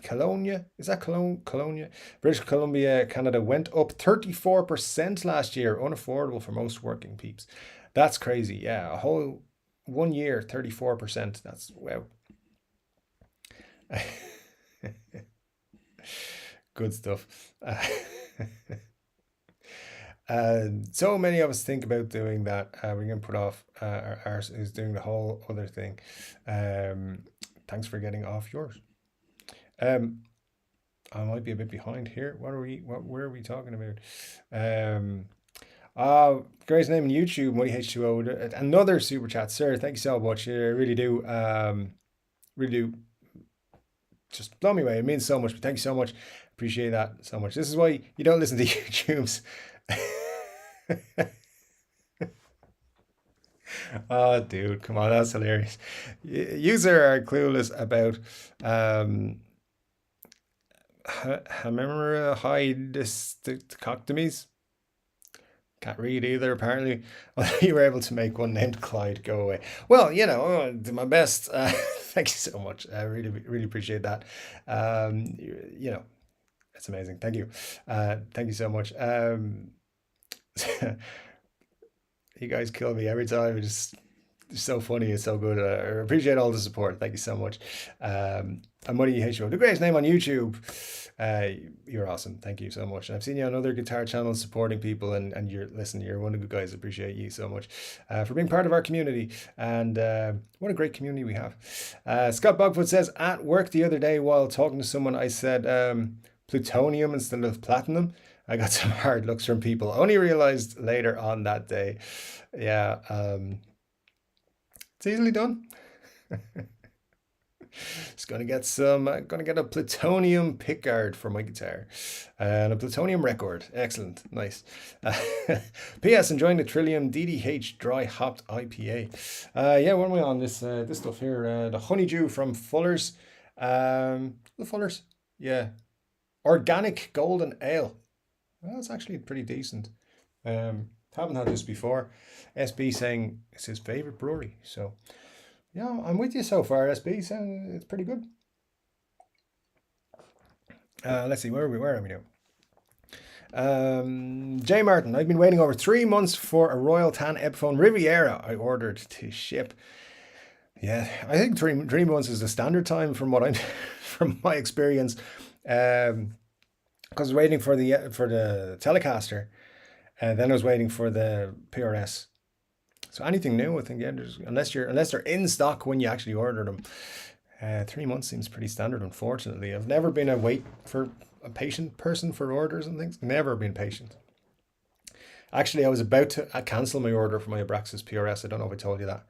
Colonia. Is that Colonia? British Columbia, Canada went up 34% last year. Unaffordable for most working peeps. That's crazy. Yeah, a whole 1 year, 34%. That's wow. Good stuff. So many of us think about doing that. We're going to put off ours is doing the whole other thing. Thanks for getting off yours. I might be a bit behind here. Where are we talking about? Great name on YouTube, Money H2O. Another super chat, sir. Thank you so much. I really do. Really do. Just blow me away. It means so much. But thank you so much. Appreciate that so much. This is why you don't listen to YouTube's. Oh, dude, come on, that's hilarious. User are clueless about hemorrhoidectomies. Can't read either, apparently. Well, you were able to make one named Clyde go away. Well, do my best. Thank you so much. I really, really appreciate that. It's amazing. Thank you. Thank you so much. You guys kill me every time. It's so funny. It's so good. I appreciate all the support. Thank you so much. And Money H2O, the greatest name on YouTube. You're awesome. Thank you so much. And I've seen you on other guitar channels supporting people, and you're one of the good guys. I appreciate you so much for being part of our community. And what a great community we have. Scott Bogfoot says, at work the other day while talking to someone, I said plutonium instead of platinum. I got some hard looks from people. Only realized later on that day. Yeah, it's easily done. Just gonna get a plutonium pickguard for my guitar and a plutonium record. Excellent, nice. P.S. Enjoying the Trillium DDH dry hopped IPA. Yeah, what am I on this stuff here? The Honeydew from Fuller's. The Fuller's, yeah, organic golden ale. Well, it's actually pretty decent. Haven't had this before. SB saying it's his favorite brewery. So, yeah, I'm with you so far, SB. So it's pretty good. Let's see, where are we now? J Martin, I've been waiting over 3 months for a Royal Tan Epiphone Riviera I ordered to ship. Yeah, I think three months is the standard time from from my experience. Because I was waiting for the Telecaster, and then I was waiting for the PRS. So anything new, I think, yeah, unless they're in stock when you actually order them, 3 months seems pretty standard. Unfortunately, I've never been a patient person for orders and things. Never been patient. Actually, I was about to cancel my order for my Abraxas PRS. I don't know if I told you that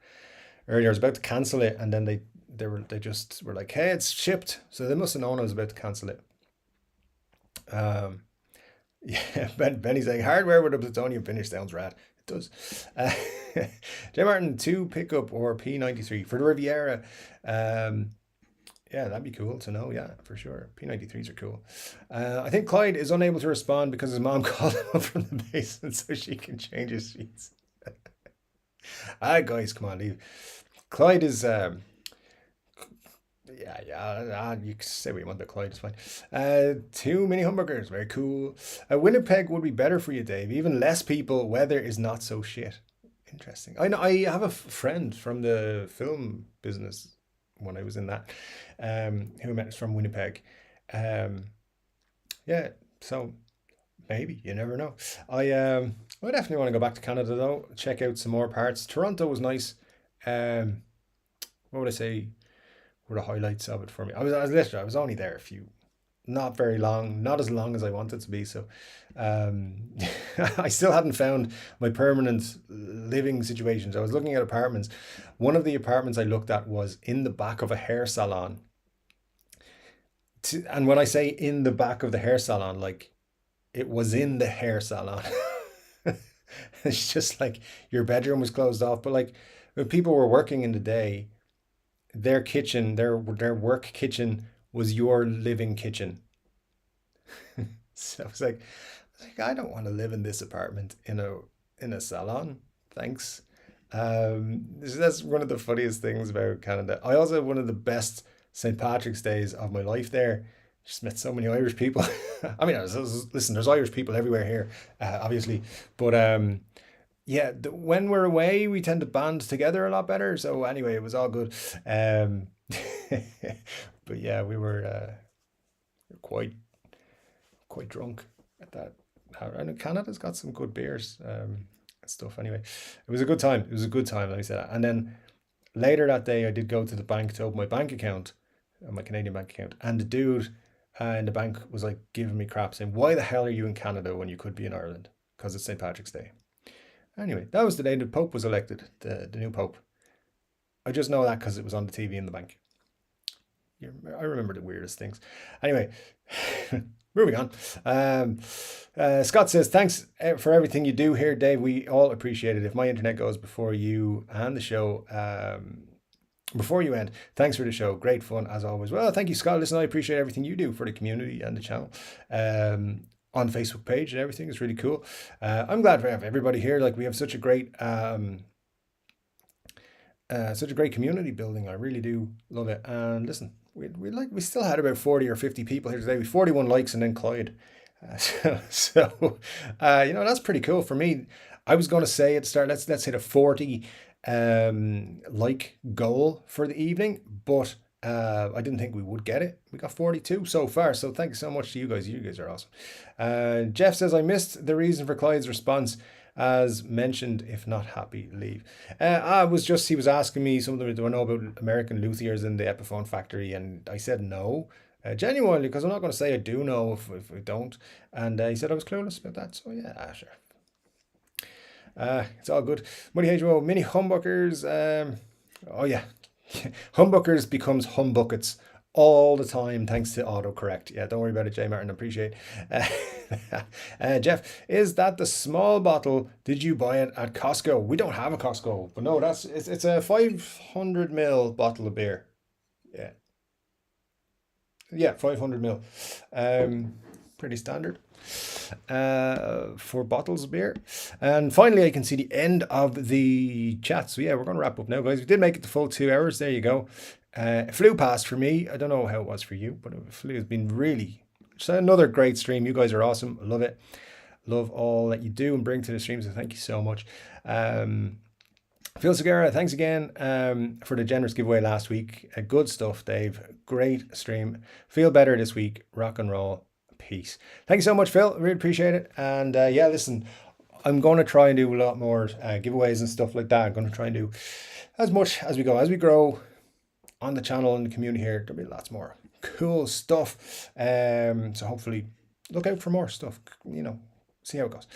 earlier. I was about to cancel it, and then they just were like, "Hey, it's shipped." So they must have known I was about to cancel it. Yeah, Benny's saying hardware with a plutonium finish sounds rad. It does. J Martin, 2 pickup or P93 for the Riviera. Yeah, that'd be cool to know. Yeah, for sure. P93s are cool. I think Clyde is unable to respond because his mom called him up from the basement so she can change his sheets. Guys, come on, leave. Clyde is yeah, you can say what you want, but Clyde is fine. 2 mini humbuckers, very cool. Winnipeg would be better for you, Dave. Even less people, weather is not so shit. Interesting. I know. I have a friend from the film business when I was in that, who met us from Winnipeg. Yeah, so maybe, you never know. I definitely want to go back to Canada though. Check out some more parts. Toronto was nice. What would I say were the highlights of it for me? I was only there a few not very long, not as long as I want it to be. So um, I still hadn't found my permanent living situation. So I was looking at apartments. One of the apartments I looked at was in the back of a hair salon. And when I say in the back of the hair salon, like it was in the hair salon. It's just like your bedroom was closed off. But like when people were working in the day, their kitchen, their work kitchen was your living kitchen. So I was like, I don't want to live in this apartment in a salon. Thanks. That's one of the funniest things about Canada. I also had one of the best St. Patrick's days of my life there. Just met so many Irish people. I mean, listen, there's Irish people everywhere here, obviously, but yeah, when we're away, we tend to band together a lot better. So anyway, it was all good. Um, but yeah, we were quite drunk at that. I know Canada's got some good beers and stuff. Anyway, it was a good time. It was a good time, let me say that. And then later that day, I did go to the bank to open my bank account, my Canadian bank account, and the dude in the bank was like giving me crap, saying, "Why the hell are you in Canada when you could be in Ireland? Because it's St. Patrick's Day." Anyway, that was the day the Pope was elected, the new Pope. I just know that because it was on the TV in the bank. I remember the weirdest things. Anyway, moving on. Scott says, thanks for everything you do here, Dave. We all appreciate it. If my internet goes before you and the show, before you end, thanks for the show. Great fun as always. Well, thank you, Scott. Listen, I appreciate everything you do for the community and the channel. On the Facebook page and everything is really cool. I'm glad we have everybody here. Like we have such a great community building. I really do love it. And listen, we still had about 40 or 50 people here today. We 41 likes and then Clyde. That's pretty cool for me. I was going to say at the start, let's hit a 40 like goal for the evening, but I didn't think we would get it. We got 42 so far, so thank you so much to you guys. You guys are awesome. Jeff says, I missed the reason for Clyde's response. As mentioned, if not happy, leave. He was asking me something, do I know about American luthiers in the Epiphone factory? And I said no, genuinely, because I'm not going to say I do know if I don't. And he said I was clueless about that. So yeah, sure. It's all good. Money Hedgerow, mini humbuckers. Oh yeah, humbuckers becomes humbuckets all the time thanks to autocorrect. Yeah, don't worry about it, Jay Martin. Appreciate. Jeff, is that the small bottle? Did you buy it at Costco? We don't have a Costco, but no, it's a 500 ml bottle of beer. Yeah, 500 ml. Pretty standard for bottles of beer. And finally, I can see the end of the chat. So yeah, we're going to wrap up now, guys. We did make it the full 2 hours. There you go. It flew past for me. I don't know how it was for you, but it flew. It's been really just another great stream. You guys are awesome. I love it. Love all that you do and bring to the stream. So thank you so much. Phil Segura, thanks again for the generous giveaway last week. Good stuff, Dave. Great stream. Feel better this week. Rock and roll. Peace. Thank you so much, Phil. Really appreciate it. And yeah, listen, I'm going to try and do a lot more giveaways and stuff like that. I'm going to try and do as much as we go. As we grow on the channel and the community here, there'll be lots more cool stuff. So hopefully look out for more stuff, see how it goes.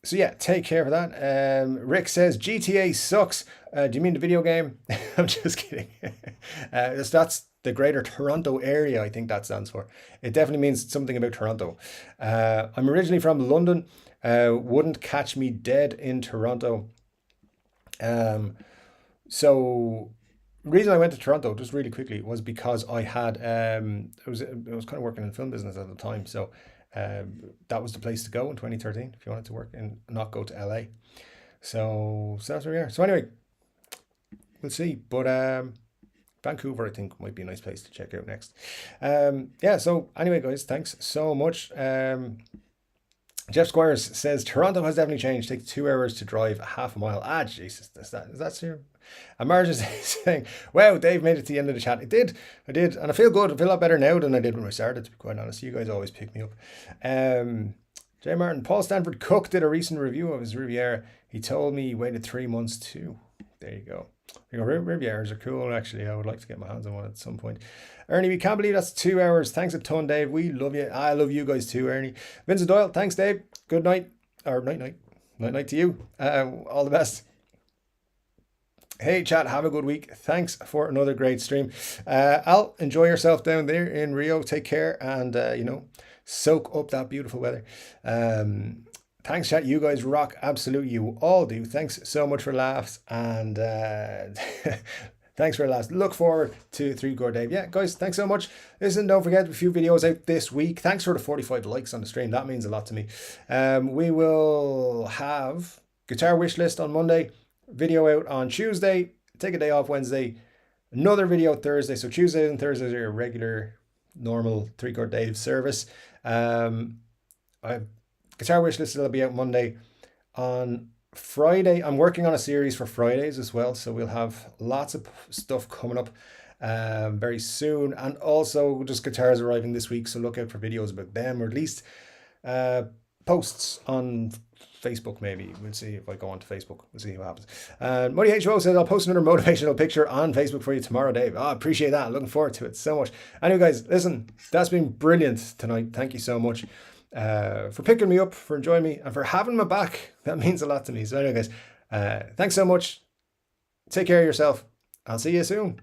So yeah, take care for that. Rick says GTA sucks. Do you mean the video game? I'm just kidding. That's the Greater Toronto Area, I think that stands for. It definitely means something about Toronto. I'm originally from London. Wouldn't catch me dead in Toronto. So the reason I went to Toronto, just really quickly, was because I had I was kind of working in film business at the time. So that was the place to go in 2013 if you wanted to work and not go to LA. So that's where we are. So anyway, we'll see. But Vancouver, I think, might be a nice place to check out next. Yeah, so anyway, guys, thanks so much. Jeff Squires says, Toronto has definitely changed. Takes 2 hours to drive half a mile. Ah, Jesus, is that true? And Marge is saying, wow, Dave made it to the end of the chat. I did. And I feel good. I feel a lot better now than I did when I started, to be quite honest. You guys always pick me up. Jay Martin, Paul Stanford Cook did a recent review of his Riviera. He told me he waited 3 months too. There you go. Riviera's are cool, actually. I would like to get my hands on one at some point. Ernie, we can't believe that's 2 hours. Thanks a ton, Dave. We love you. I love you guys too, Ernie. Vincent Doyle, thanks, Dave. Good night. Or night to you. All the best. Hey, chat, have a good week. Thanks for another great stream. Al, enjoy yourself down there in Rio. Take care and, soak up that beautiful weather. Thanks, chat. You guys rock. Absolutely, you all do. Thanks so much for laughs and thanks for laughs. Look forward to 3 Chord Dave. Yeah, guys, thanks so much. Listen, don't forget a few videos out this week. Thanks for the 45 likes on the stream. That means a lot to me. We will have guitar wish list on Monday, video out on Tuesday, take a day off Wednesday, another video Thursday. So Tuesdays and Thursdays are your regular, normal 3 Chord Dave service. Guitar wish list will be out Monday. On Friday, I'm working on a series for Fridays as well, so we'll have lots of stuff coming up very soon, and also just guitars arriving this week, so look out for videos about them, or at least posts on Facebook. Maybe we'll see if I go onto Facebook. We'll see what happens. Muddy HO says I'll post another motivational picture on Facebook for you tomorrow, Dave. I appreciate that. Looking forward to it so much. Anyway, guys, listen, that's been brilliant tonight. Thank you so much for picking me up, for enjoying me, and for having me back. That means a lot to me. So anyway, guys, thanks so much. Take care of yourself. I'll see you soon.